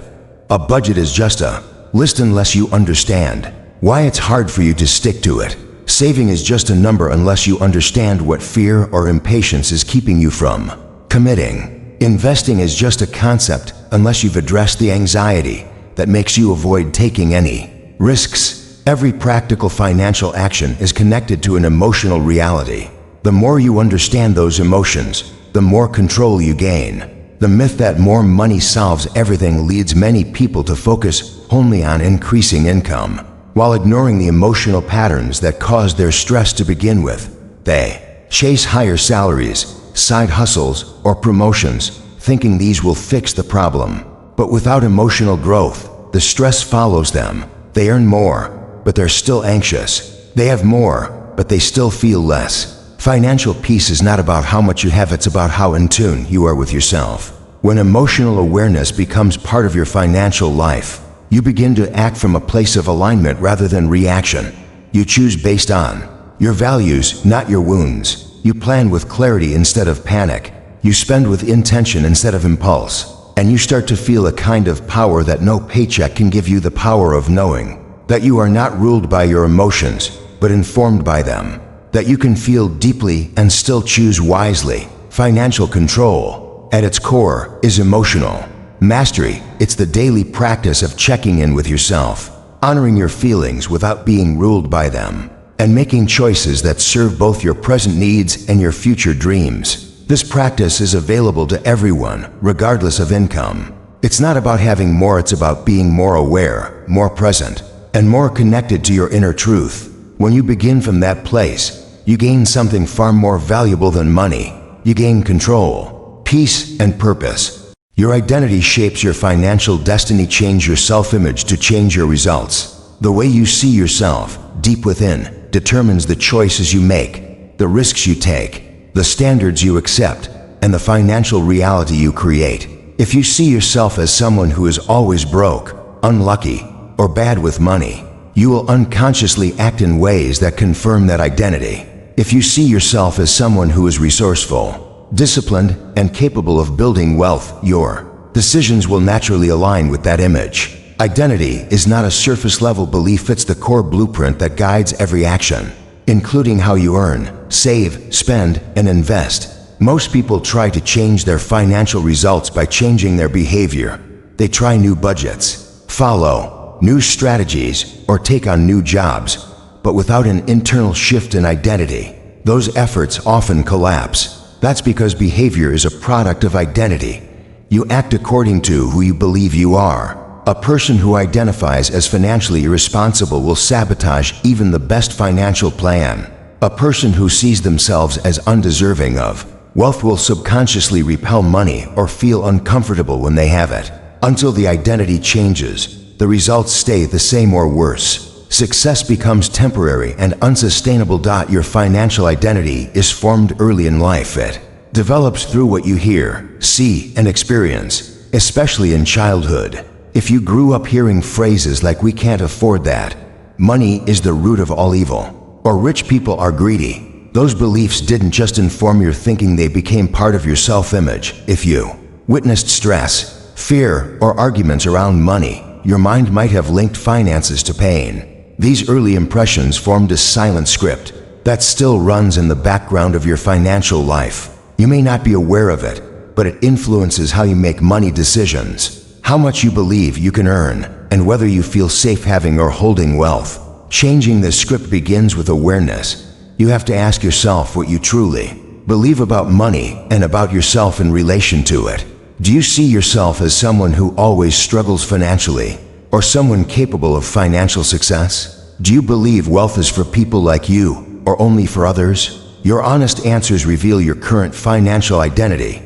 A budget is just a list unless you understand why it's hard for you to stick to it. Saving is just a number unless you understand what fear or impatience is keeping you from committing. Investing is just a concept unless you've addressed the anxiety that makes you avoid taking any risks. Every practical financial action is connected to an emotional reality. The more you understand those emotions, the more control you gain. The myth that more money solves everything leads many people to focus only on increasing income, while ignoring the emotional patterns that caused their stress to begin with. They chase higher salaries, side hustles, or promotions, thinking these will fix the problem. But without emotional growth, the stress follows them. They earn more, but they're still anxious. They have more, but they still feel less. Financial peace is not about how much you have, it's about how in tune you are with yourself. When emotional awareness becomes part of your financial life, you begin to act from a place of alignment rather than reaction. You choose based on your values, not your wounds. You plan with clarity instead of panic. You spend with intention instead of impulse. And you start to feel a kind of power that no paycheck can give you, the power of knowing that you are not ruled by your emotions, but informed by them. That you can feel deeply and still choose wisely. Financial control, at its core, is emotional mastery. It's the daily practice of checking in with yourself, honoring your feelings without being ruled by them, and making choices that serve both your present needs and your future dreams. This practice is available to everyone, regardless of income. It's not about having more, it's about being more aware, more present, and more connected to your inner truth. When you begin from that place, you gain something far more valuable than money. You gain control, peace, and purpose. Your identity shapes your financial destiny. Change your self-image to change your results. The way you see yourself, deep within, determines the choices you make, the risks you take, the standards you accept, and the financial reality you create. If you see yourself as someone who is always broke, unlucky, or bad with money, you will unconsciously act in ways that confirm that identity. If you see yourself as someone who is resourceful, disciplined, and capable of building wealth, your decisions will naturally align with that image. Identity is not a surface-level belief, it's the core blueprint that guides every action, including how you earn, save, spend, and invest. Most people try to change their financial results by changing their behavior. They try new budgets, follow new strategies, or take on new jobs, but without an internal shift in identity, those efforts often collapse. That's because behavior is a product of identity. You act according to who you believe you are. A person who identifies as financially irresponsible will sabotage even the best financial plan. A person who sees themselves as undeserving of wealth will subconsciously repel money or feel uncomfortable when they have it. Until the identity changes, the results stay the same or worse. Success becomes temporary and unsustainable. Your financial identity is formed early in life. It develops through what you hear, see, and experience, especially in childhood. If you grew up hearing phrases like "we can't afford that," "money is the root of all evil," or "rich people are greedy," those beliefs didn't just inform your thinking, they became part of your self-image. If you witnessed stress, fear, or arguments around money, your mind might have linked finances to pain. These early impressions formed a silent script that still runs in the background of your financial life. You may not be aware of it, but it influences how you make money decisions, how much you believe you can earn, and whether you feel safe having or holding wealth. Changing this script begins with awareness. You have to ask yourself what you truly believe about money and about yourself in relation to it. Do you see yourself as someone who always struggles financially, or someone capable of financial success? Do you believe wealth is for people like you, or only for others? Your honest answers reveal your current financial identity.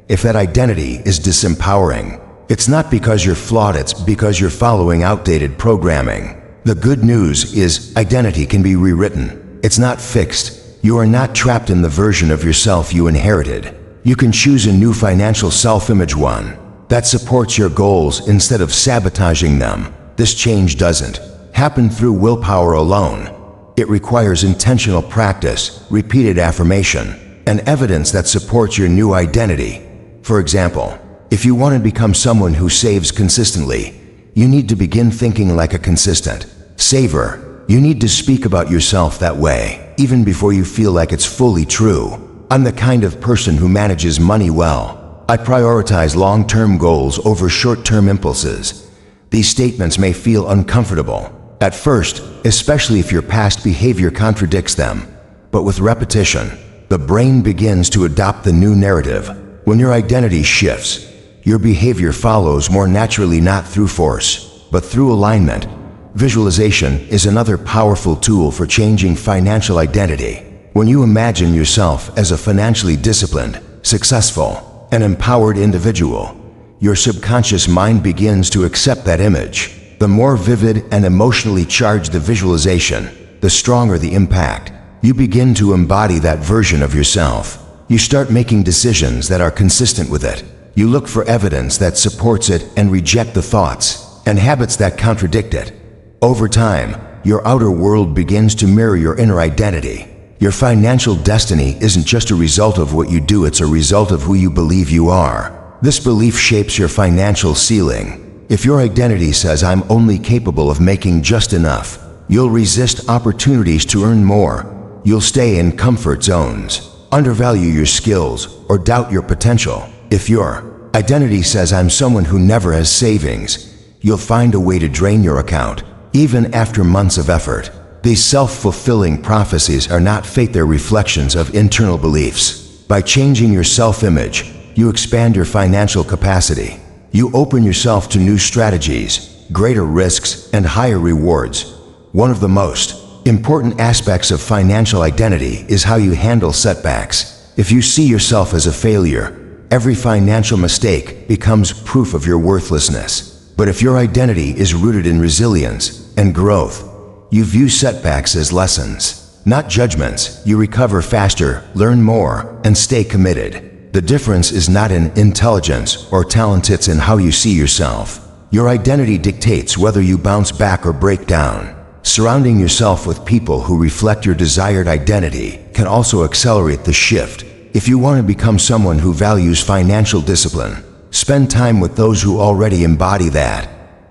If that identity is disempowering, it's not because you're flawed, it's because you're following outdated programming. The good news is identity can be rewritten. It's not fixed. You are not trapped in the version of yourself you inherited. You can choose a new financial self-image, one that supports your goals instead of sabotaging them. This change doesn't happen through willpower alone. It requires intentional practice, repeated affirmation, and evidence that supports your new identity. For example, if you want to become someone who saves consistently, you need to begin thinking like a consistent saver. You need to speak about yourself that way, even before you feel like it's fully true. "I'm the kind of person who manages money well. I prioritize long-term goals over short-term impulses." These statements may feel uncomfortable at first, especially if your past behavior contradicts them. But with repetition, the brain begins to adopt the new narrative. When your identity shifts, your behavior follows more naturally, not through force, but through alignment. Visualization is another powerful tool for changing financial identity. When you imagine yourself as a financially disciplined, successful, and empowered individual, your subconscious mind begins to accept that image. The more vivid and emotionally charged the visualization, the stronger the impact. You begin to embody that version of yourself. You start making decisions that are consistent with it. You look for evidence that supports it and reject the thoughts and habits that contradict it. Over time, your outer world begins to mirror your inner identity. Your financial destiny isn't just a result of what you do, it's a result of who you believe you are. This belief shapes your financial ceiling. If your identity says "I'm only capable of making just enough," you'll resist opportunities to earn more. You'll stay in comfort zones, undervalue your skills, or doubt your potential. If your identity says "I'm someone who never has savings," you'll find a way to drain your account, even after months of effort. These self-fulfilling prophecies are not fate, they're reflections of internal beliefs. By changing your self-image, you expand your financial capacity. You open yourself to new strategies, greater risks, and higher rewards. One of the most important aspects of financial identity is how you handle setbacks. If you see yourself as a failure, every financial mistake becomes proof of your worthlessness. But if your identity is rooted in resilience and growth, you view setbacks as lessons, not judgments. You recover faster, learn more, and stay committed. The difference is not in intelligence or talent, it's in how you see yourself. Your identity dictates whether you bounce back or break down. Surrounding yourself with people who reflect your desired identity can also accelerate the shift. If you want to become someone who values financial discipline, spend time with those who already embody that.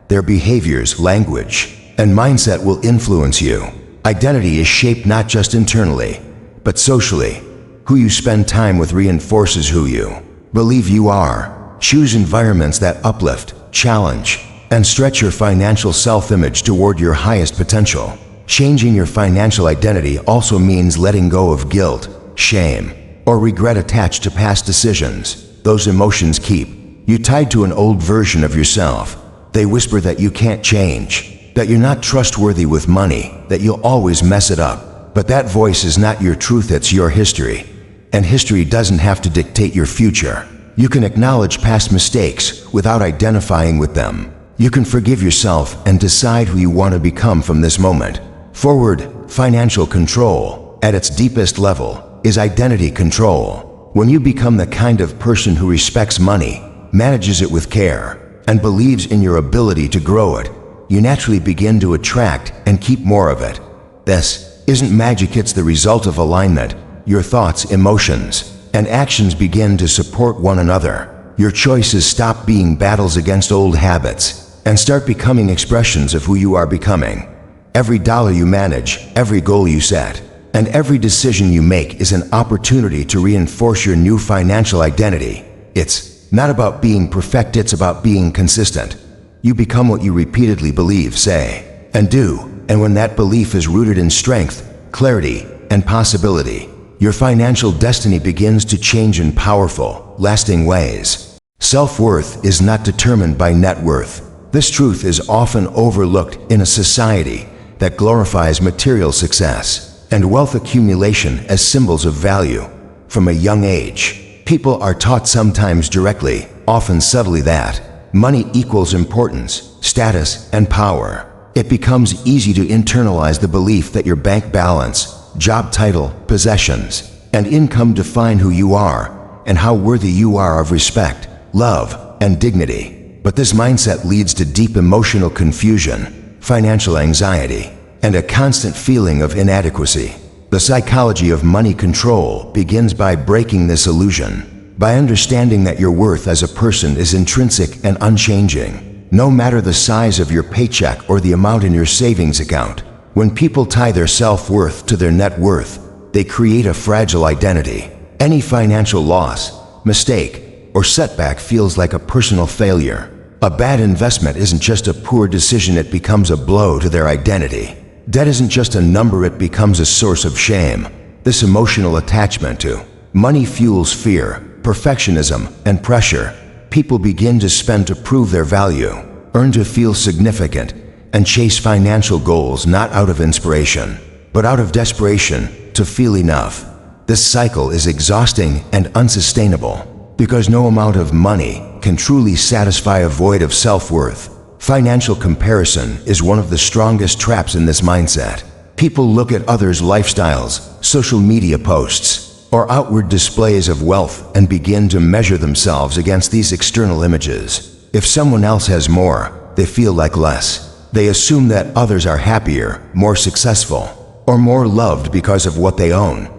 Their behaviors, language, and mindset will influence you. Identity is shaped not just internally, but socially. Who you spend time with reinforces who you believe you are. Choose environments that uplift, challenge, and stretch your financial self-image toward your highest potential. Changing your financial identity also means letting go of guilt, shame, or regret attached to past decisions. Those emotions keep you tied to an old version of yourself. They whisper that you can't change, that you're not trustworthy with money, that you'll always mess it up. But that voice is not your truth, it's your history. And history doesn't have to dictate your future. You can acknowledge past mistakes without identifying with them. You can forgive yourself and decide who you want to become from this moment forward. Financial control, at its deepest level, is identity control. When you become the kind of person who respects money, manages it with care, and believes in your ability to grow it, you naturally begin to attract and keep more of it. This isn't magic, it's the result of alignment. Your thoughts, emotions, and actions begin to support one another. Your choices stop being battles against old habits and start becoming expressions of who you are becoming. Every dollar you manage, every goal you set, and every decision you make is an opportunity to reinforce your new financial identity. It's not about being perfect, it's about being consistent. You become what you repeatedly believe, say, and do, and when that belief is rooted in strength, clarity, and possibility, your financial destiny begins to change in powerful, lasting ways. Self-worth is not determined by net worth. This truth is often overlooked in a society that glorifies material success and wealth accumulation as symbols of value. From a young age, people are taught, sometimes directly, often subtly, that money equals importance, status, and power. It becomes easy to internalize the belief that your bank balance, job title, possessions, and income define who you are and how worthy you are of respect, love, and dignity. But this mindset leads to deep emotional confusion, financial anxiety, and a constant feeling of inadequacy. The psychology of money control begins by breaking this illusion, by understanding that your worth as a person is intrinsic and unchanging, no matter the size of your paycheck or the amount in your savings account. When people tie their self-worth to their net worth, they create a fragile identity. Any financial loss, mistake, or setback feels like a personal failure. A bad investment isn't just a poor decision, it becomes a blow to their identity. Debt isn't just a number, it becomes a source of shame. This emotional attachment to money fuels fear, perfectionism, and pressure. People begin to spend to prove their value, earn to feel significant, and chase financial goals not out of inspiration, but out of desperation to feel enough. This cycle is exhausting and unsustainable because no amount of money can truly satisfy a void of self-worth. Financial comparison is one of the strongest traps in this mindset. People look at others' lifestyles, social media posts, or outward displays of wealth and begin to measure themselves against these external images. If someone else has more, they feel like less. They assume that others are happier, more successful, or more loved because of what they own.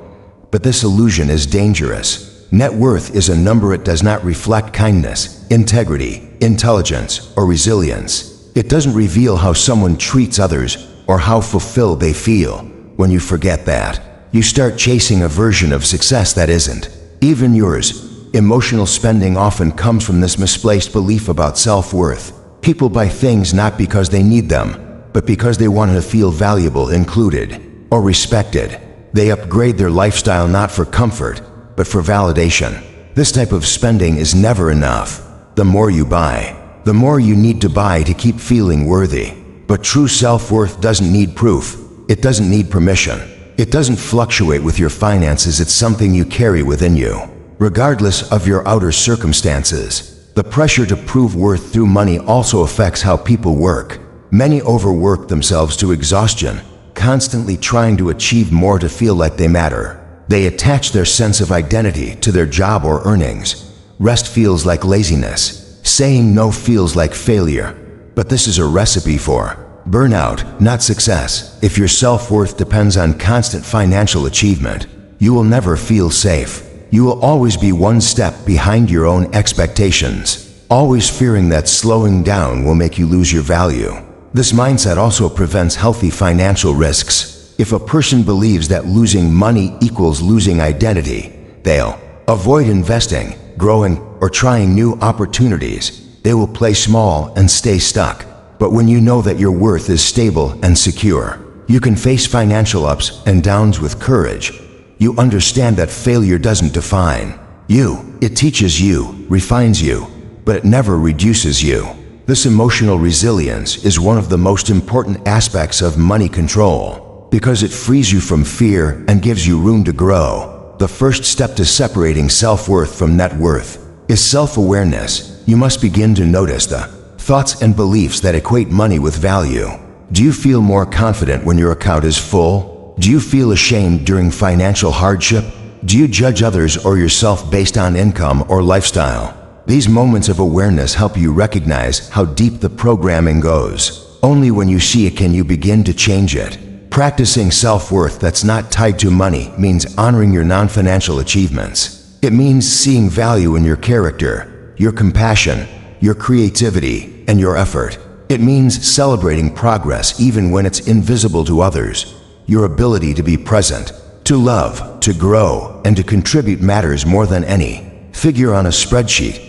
But this illusion is dangerous. Net worth is a number. It does not reflect kindness, integrity, intelligence, or resilience. It doesn't reveal how someone treats others or how fulfilled they feel. When you forget that, you start chasing a version of success that isn't even yours. Emotional spending often comes from this misplaced belief about self-worth. People buy things not because they need them, but because they want to feel valuable, included, or respected. They upgrade their lifestyle not for comfort, but for validation. This type of spending is never enough. The more you buy, the more you need to buy to keep feeling worthy. But true self-worth doesn't need proof. It doesn't need permission. It doesn't fluctuate with your finances. It's something you carry within you, regardless of your outer circumstances. The pressure to prove worth through money also affects how people work. Many overwork themselves to exhaustion, constantly trying to achieve more to feel like they matter. They attach their sense of identity to their job or earnings. Rest feels like laziness. Saying no feels like failure. But this is a recipe for burnout, not success. If your self-worth depends on constant financial achievement, you will never feel safe. You will always be one step behind your own expectations, always fearing that slowing down will make you lose your value. This mindset also prevents healthy financial risks. If a person believes that losing money equals losing identity, they'll avoid investing, growing, or trying new opportunities. They will play small and stay stuck. But when you know that your worth is stable and secure, you can face financial ups and downs with courage. You understand that failure doesn't define you. It teaches you, refines you, but it never reduces you. This emotional resilience is one of the most important aspects of money control, because it frees you from fear and gives you room to grow. The first step to separating self-worth from net worth is self-awareness. You must begin to notice the thoughts and beliefs that equate money with value. Do you feel more confident when your account is full? Do you feel ashamed during financial hardship? Do you judge others or yourself based on income or lifestyle? These moments of awareness help you recognize how deep the programming goes. Only when you see it can you begin to change it. Practicing self-worth that's not tied to money means honoring your non-financial achievements. It means seeing value in your character, your compassion, your creativity, and your effort. It means celebrating progress even when it's invisible to others. Your ability to be present, to love, to grow, and to contribute matters more than any figure on a spreadsheet.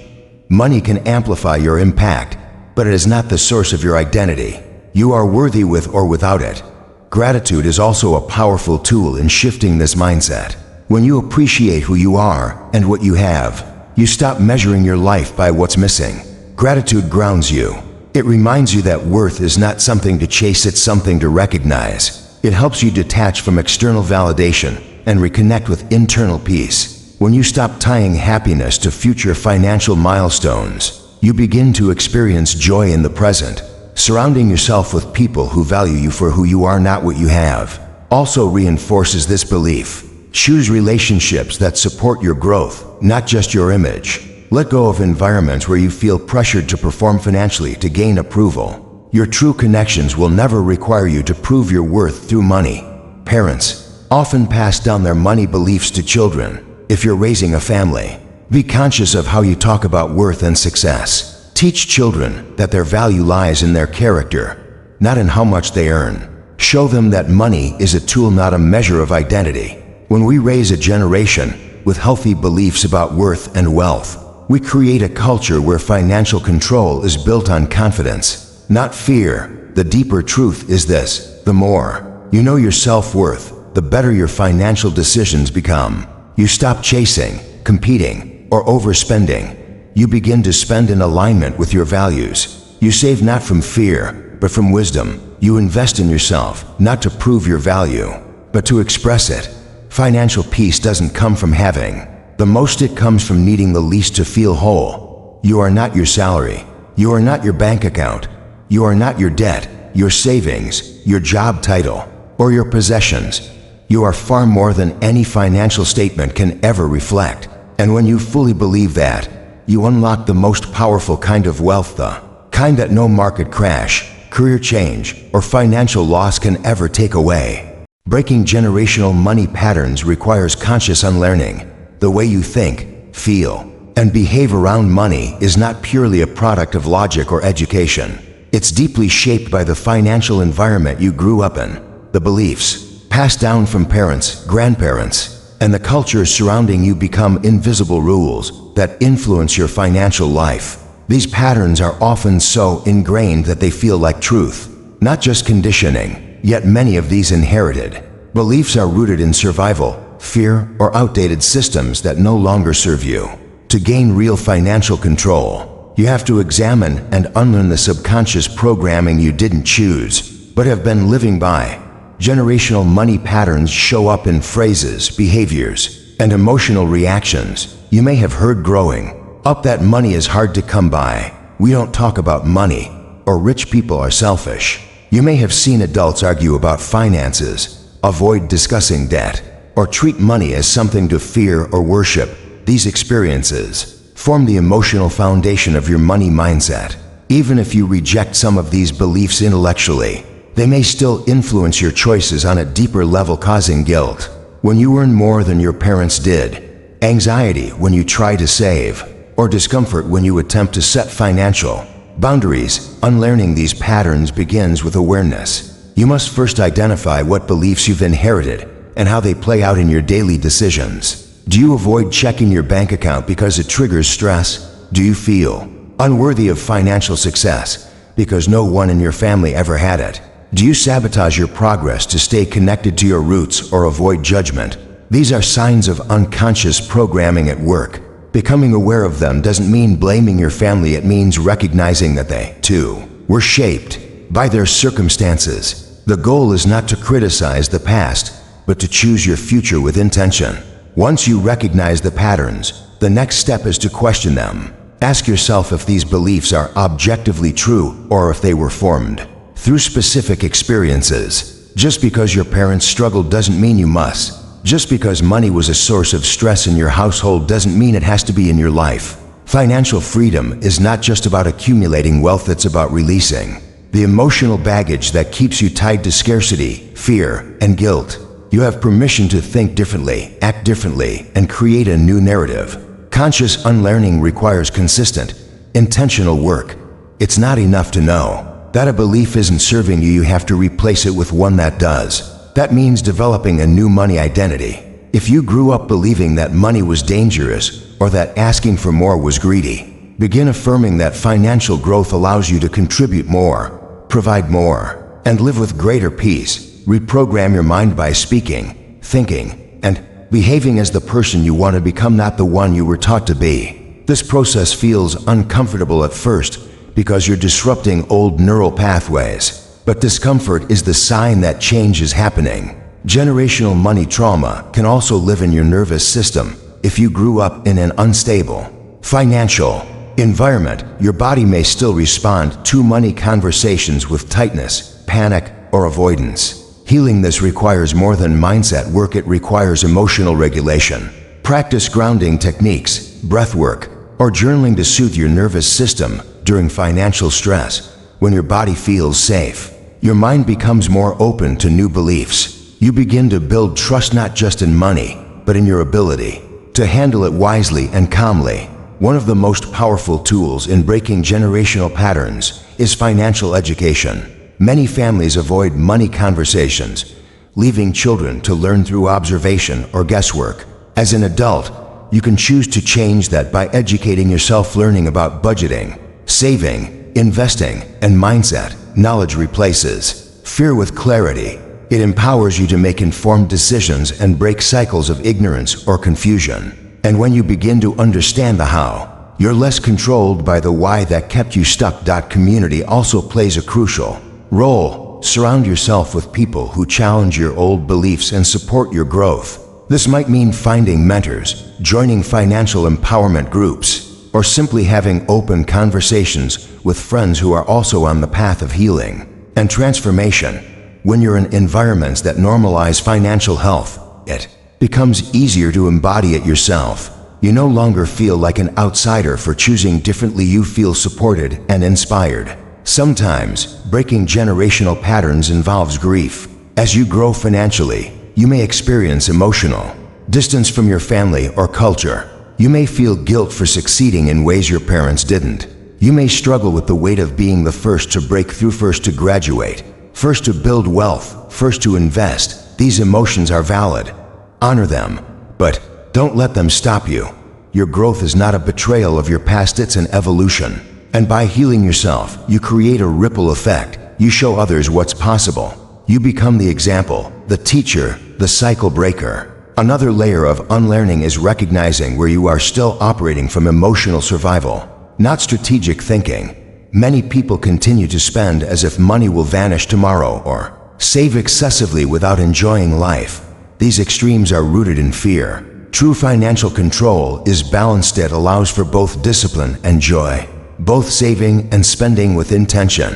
Money can amplify your impact, but it is not the source of your identity. You are worthy with or without it. Gratitude is also a powerful tool in shifting this mindset. When you appreciate who you are and what you have, you stop measuring your life by what's missing. Gratitude grounds you. It reminds you that worth is not something to chase, it's something to recognize. It helps you detach from external validation and reconnect with internal peace. When you stop tying happiness to future financial milestones, you begin to experience joy in the present. Surrounding yourself with people who value you for who you are, not what you have, also reinforces this belief. Choose relationships that support your growth, not just your image. Let go of environments where you feel pressured to perform financially to gain approval. Your true connections will never require you to prove your worth through money. Parents often pass down their money beliefs to children. If you're raising a family, be conscious of how you talk about worth and success. Teach children that their value lies in their character, not in how much they earn. Show them that money is a tool, not a measure of identity. When we raise a generation with healthy beliefs about worth and wealth, we create a culture where financial control is built on confidence, not fear. The deeper truth is this: the more you know your self-worth, the better your financial decisions become. You stop chasing, competing, or overspending. You begin to spend in alignment with your values. You save not from fear, but from wisdom. You invest in yourself, not to prove your value, but to express it. Financial peace doesn't come from having the most, it comes from needing the least to feel whole. You are not your salary. You are not your bank account. You are not your debt, your savings, your job title, or your possessions. You are far more than any financial statement can ever reflect. And when you fully believe that, you unlock the most powerful kind of wealth, the kind that no market crash, career change, or financial loss can ever take away. Breaking generational money patterns requires conscious unlearning. The way you think, feel, and behave around money is not purely a product of logic or education. It's deeply shaped by the financial environment you grew up in, the beliefs passed down from parents, grandparents, and the cultures surrounding you become invisible rules that influence your financial life. These patterns are often so ingrained that they feel like truth, not just conditioning. Yet many of these inherited beliefs are rooted in survival, fear, or outdated systems that no longer serve you. To gain real financial control, you have to examine and unlearn the subconscious programming you didn't choose, but have been living by. Generational money patterns show up in phrases, behaviors, and emotional reactions you may have heard growing up: that money is hard to come by, we don't talk about money, or rich people are selfish. You may have seen adults argue about finances, avoid discussing debt, or treat money as something to fear or worship. These experiences form the emotional foundation of your money mindset. Even if you reject some of these beliefs intellectually, they may still influence your choices on a deeper level, causing guilt when you earn more than your parents did, anxiety when you try to save, or discomfort when you attempt to set financial boundaries. Unlearning these patterns begins with awareness. You must first identify what beliefs you've inherited and how they play out in your daily decisions. Do you avoid checking your bank account because it triggers stress? Do you feel unworthy of financial success because no one in your family ever had it? Do you sabotage your progress to stay connected to your roots or avoid judgment? These are signs of unconscious programming at work. Becoming aware of them doesn't mean blaming your family, it means recognizing that they, too, were shaped by their circumstances. The goal is not to criticize the past, but to choose your future with intention. Once you recognize the patterns, the next step is to question them. Ask yourself if these beliefs are objectively true or if they were formed through specific experiences. Just because your parents struggled doesn't mean you must. Just because money was a source of stress in your household doesn't mean it has to be in your life. Financial freedom is not just about accumulating wealth, it's about releasing the emotional baggage that keeps you tied to scarcity, fear, and guilt. You have permission to think differently, act differently, and create a new narrative. Conscious unlearning requires consistent, intentional work. It's not enough to know that a belief isn't serving you. You have to replace it with one that does. That means developing a new money identity. If you grew up believing that money was dangerous or that asking for more was greedy, begin affirming that financial growth allows you to contribute more, provide more, and live with greater peace. Reprogram your mind by speaking, thinking, and behaving as the person you want to become, not the one you were taught to be. This process feels uncomfortable at first because you're disrupting old neural pathways. But discomfort is the sign that change is happening. Generational money trauma can also live in your nervous system. If you grew up in an unstable financial environment, your body may still respond to money conversations with tightness, panic, or avoidance. Healing this requires more than mindset work, it requires emotional regulation. Practice grounding techniques, breath work, or journaling to soothe your nervous system during financial stress. When your body feels safe, your mind becomes more open to new beliefs. You begin to build trust not just in money, but in your ability to handle it wisely and calmly. One of the most powerful tools in breaking generational patterns is financial education. Many families avoid money conversations, leaving children to learn through observation or guesswork. As an adult, you can choose to change that by educating yourself, learning about budgeting, saving, investing, and mindset. Knowledge replaces fear with clarity. It empowers you to make informed decisions and break cycles of ignorance or confusion. And when you begin to understand the how, you're less controlled by the why that kept you stuck. Community also plays a crucial role. Surround yourself with people who challenge your old beliefs and support your growth. This might mean finding mentors, joining financial empowerment groups, or simply having open conversations with friends who are also on the path of healing and transformation. When you're in environments that normalize financial health, it becomes easier to embody it yourself. You no longer feel like an outsider for choosing differently. You feel supported and inspired. Sometimes, breaking generational patterns involves grief. As you grow financially, you may experience emotional distance from your family or culture. You may feel guilt for succeeding in ways your parents didn't. You may struggle with the weight of being the first to break through, first to graduate, first to build wealth, first to invest. These emotions are valid. Honor them, but don't let them stop you. Your growth is not a betrayal of your past, it's an evolution. And by healing yourself, you create a ripple effect. You show others what's possible. You become the example, the teacher, the cycle breaker. Another layer of unlearning is recognizing where you are still operating from emotional survival, not strategic thinking. Many people continue to spend as if money will vanish tomorrow or save excessively without enjoying life. These extremes are rooted in fear. True financial control is balanced. It allows for both discipline and joy, both saving and spending with intention.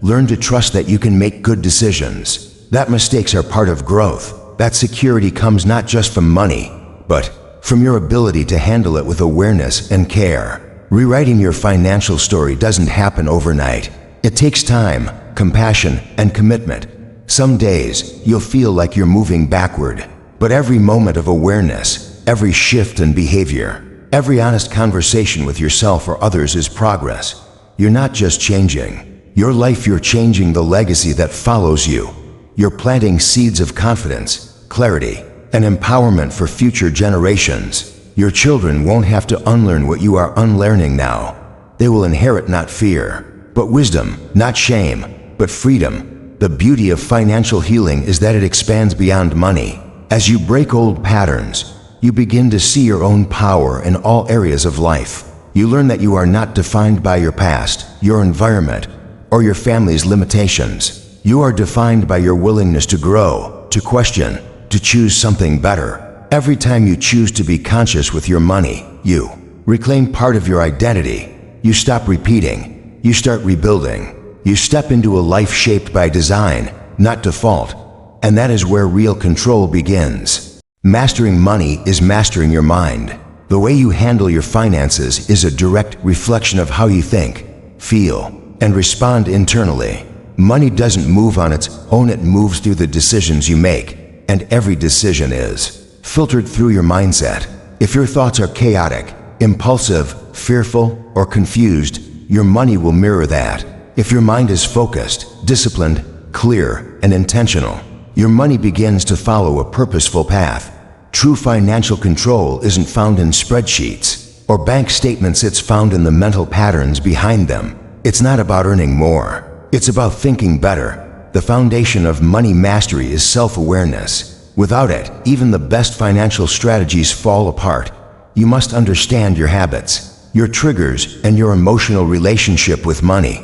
Learn to trust that you can make good decisions, that mistakes are part of growth. That security comes not just from money, but from your ability to handle it with awareness and care. Rewriting your financial story doesn't happen overnight. It takes time, compassion, and commitment. Some days, you'll feel like you're moving backward, but every moment of awareness, every shift in behavior, every honest conversation with yourself or others is progress. You're not just changing your life, you're changing the legacy that follows you. You're planting seeds of confidence, clarity, and empowerment for future generations. Your children won't have to unlearn what you are unlearning now. They will inherit not fear, but wisdom, not shame, but freedom. The beauty of financial healing is that it expands beyond money. As you break old patterns, you begin to see your own power in all areas of life. You learn that you are not defined by your past, your environment, or your family's limitations. You are defined by your willingness to grow, to question, to choose something better. Every time you choose to be conscious with your money, you Reclaim part of your identity. You stop repeating. You start rebuilding. You step into a life shaped by design, not default. And that is where real control begins. Mastering money is mastering your mind. The way you handle your finances is a direct reflection of how you think, feel, and respond internally. Money doesn't move on its own, it moves through the decisions you make, and every decision is filtered through your mindset. If your thoughts are chaotic, impulsive, fearful, or confused, your money will mirror that. If your mind is focused, disciplined, clear, and intentional, your money begins to follow a purposeful path. True financial control isn't found in spreadsheets or bank statements, it's found in the mental patterns behind them. It's not about earning more, it's about thinking better. The foundation of money mastery is self-awareness. Without it, even the best financial strategies fall apart. You must understand your habits, your triggers, and your emotional relationship with money.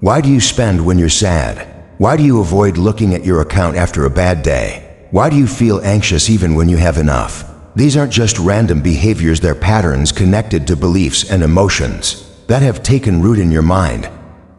Why do you spend when you're sad? Why do you avoid looking at your account after a bad day? Why do you feel anxious even when you have enough? These aren't just random behaviors, they're patterns connected to beliefs and emotions that have taken root in your mind.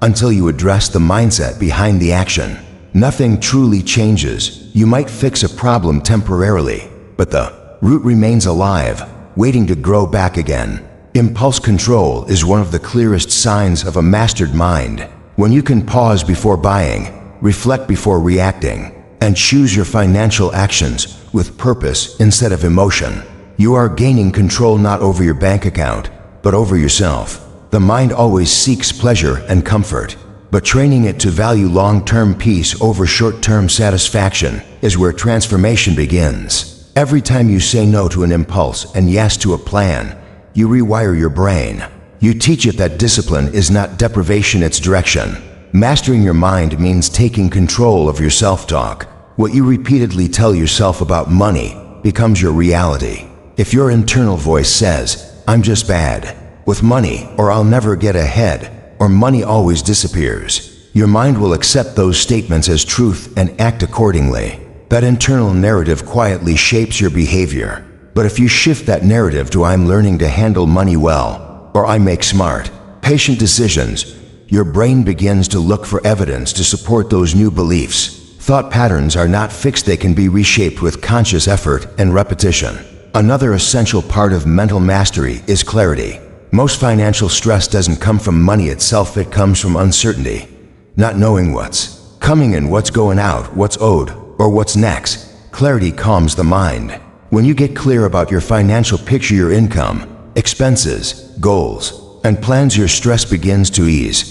Until you address the mindset behind the action, nothing truly changes. You might fix a problem temporarily, but the root remains alive, waiting to grow back again. Impulse control is one of the clearest signs of a mastered mind. When you can pause before buying, reflect before reacting, and choose your financial actions with purpose instead of emotion, you are gaining control not over your bank account, but over yourself. The mind always seeks pleasure and comfort, but training it to value long-term peace over short-term satisfaction is where transformation begins. Every time you say no to an impulse and yes to a plan, you rewire your brain. You teach it that discipline is not deprivation, it's direction. Mastering your mind means taking control of your self-talk. What you repeatedly tell yourself about money becomes your reality. If your internal voice says, "I'm just bad with money," or "I'll never get ahead," or "money always disappears," your mind will accept those statements as truth and act accordingly. That internal narrative quietly shapes your behavior. But if you shift that narrative to "I'm learning to handle money well," or "I make smart, patient decisions," your brain begins to look for evidence to support those new beliefs. Thought patterns are not fixed, they can be reshaped with conscious effort and repetition. Another essential part of mental mastery is clarity. Most financial stress doesn't come from money itself, it comes from uncertainty. Not knowing what's coming in, what's going out, what's owed, or what's next. Clarity calms the mind. When you get clear about your financial picture, your income, expenses, goals, and plans, your stress begins to ease.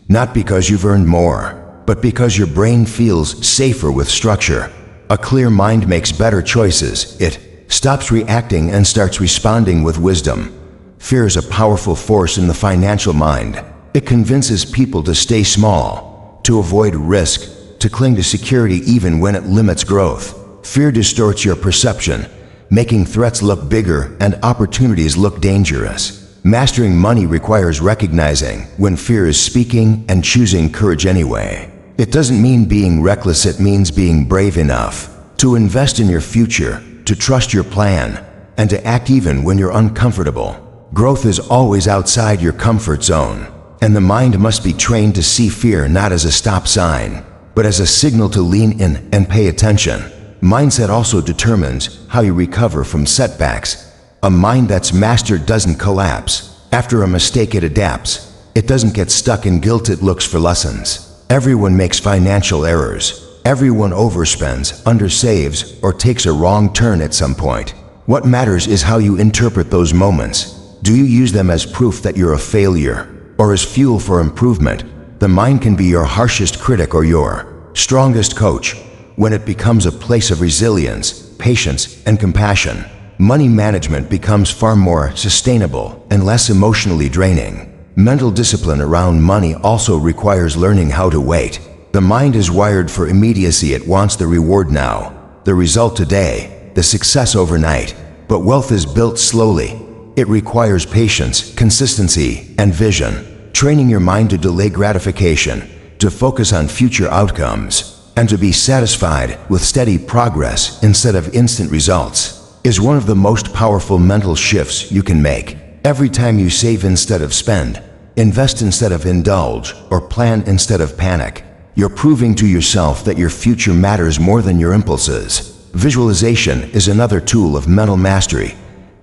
Not because you've earned more, but because your brain feels safer with structure. A clear mind makes better choices. It stops reacting and starts responding with wisdom. Fear is a powerful force in the financial mind. It convinces people to stay small, to avoid risk, to cling to security even when it limits growth. Fear distorts your perception, making threats look bigger and opportunities look dangerous. Mastering money requires recognizing when fear is speaking and choosing courage anyway. It doesn't mean being reckless, it means being brave enough to invest in your future, to trust your plan, and to act even when you're uncomfortable. Growth is always outside your comfort zone, and the mind must be trained to see fear not as a stop sign, but as a signal to lean in and pay attention. Mindset also determines how you recover from setbacks. A mind that's mastered doesn't collapse. After a mistake, it adapts. It doesn't get stuck in guilt, it looks for lessons. Everyone makes financial errors. Everyone overspends, undersaves, or takes a wrong turn at some point. What matters is how you interpret those moments. Do you use them as proof that you're a failure, or as fuel for improvement? The mind can be your harshest critic or your strongest coach. When it becomes a place of resilience, patience, and compassion, money management becomes far more sustainable and less emotionally draining. Mental discipline around money also requires learning how to wait. The mind is wired for immediacy, it wants the reward now, the result today, the success overnight. But wealth is built slowly. It requires patience, consistency, and vision. Training your mind to delay gratification, to focus on future outcomes, and to be satisfied with steady progress instead of instant results is one of the most powerful mental shifts you can make. Every time you save instead of spend, invest instead of indulge, or plan instead of panic, you're proving to yourself that your future matters more than your impulses. Visualization is another tool of mental mastery.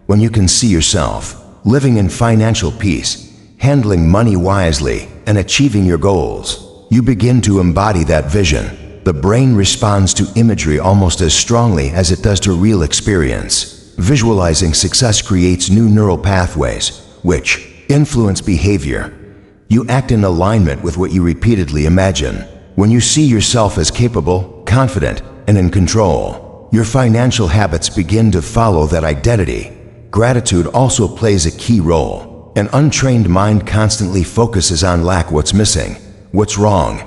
When you can see yourself living in financial peace, handling money wisely, and achieving your goals, you begin to embody that vision. The brain responds to imagery almost as strongly as it does to real experience. Visualizing success creates new neural pathways, which influence behavior. You act in alignment with what you repeatedly imagine. When you see yourself as capable, confident, and in control, your financial habits begin to follow that identity. Gratitude also plays a key role. An untrained mind constantly focuses on lack, what's missing, what's wrong,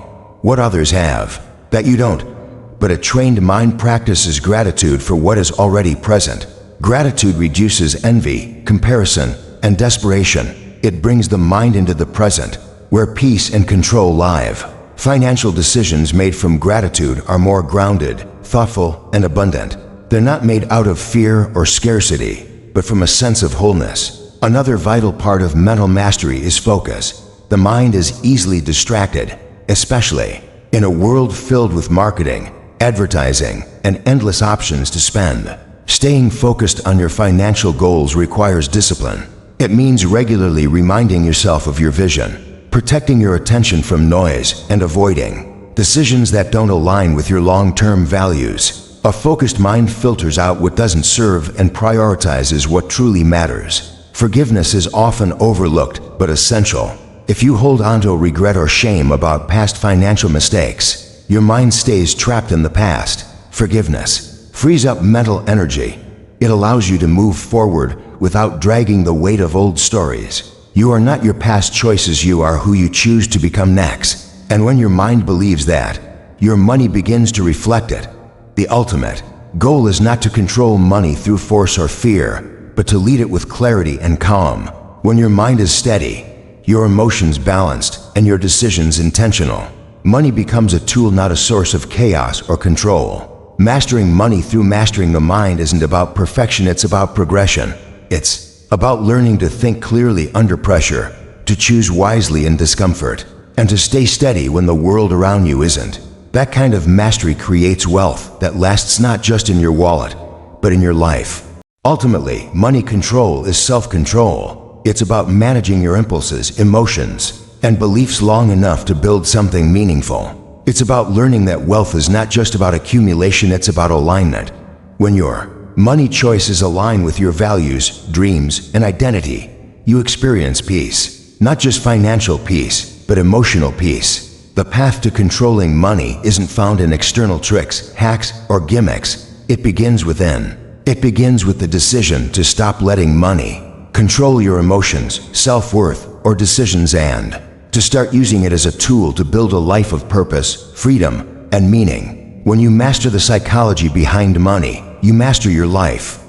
what others have, that you don't. But a trained mind practices gratitude for what is already present. Gratitude reduces envy, comparison, and desperation. It brings the mind into the present, where peace and control live. Financial decisions made from gratitude are more grounded, thoughtful, and abundant. They're not made out of fear or scarcity, but from a sense of wholeness. Another vital part of mental mastery is focus. The mind is easily distracted, especially in a world filled with marketing, advertising, and endless options to spend. Staying focused on your financial goals requires discipline. It means regularly reminding yourself of your vision, protecting your attention from noise, and avoiding decisions that don't align with your long-term values. A focused mind filters out what doesn't serve and prioritizes what truly matters. Forgiveness is often overlooked but essential. If you hold on to regret or shame about past financial mistakes, your mind stays trapped in the past. Forgiveness frees up mental energy. It allows you to move forward without dragging the weight of old stories. You are not your past choices, you are who you choose to become next. And when your mind believes that, your money begins to reflect it. The ultimate goal is not to control money through force or fear, but to lead it with clarity and calm. When your mind is steady, your emotions balanced, and your decisions intentional, money becomes a tool, not a source of chaos or control. Mastering money through mastering the mind isn't about perfection, it's about progression. It's about learning to think clearly under pressure, to choose wisely in discomfort, and to stay steady when the world around you isn't. That kind of mastery creates wealth that lasts not just in your wallet, but in your life. Ultimately, money control is self-control. It's about managing your impulses, emotions, and beliefs long enough to build something meaningful. It's about learning that wealth is not just about accumulation, it's about alignment. When your money choices align with your values, dreams, and identity, you experience peace. Not just financial peace, but emotional peace. The path to controlling money isn't found in external tricks, hacks, or gimmicks. It begins within. It begins with the decision to stop letting money control your emotions, self-worth, or decisions, and to start using it as a tool to build a life of purpose, freedom, and meaning. When you master the psychology behind money, you master your life.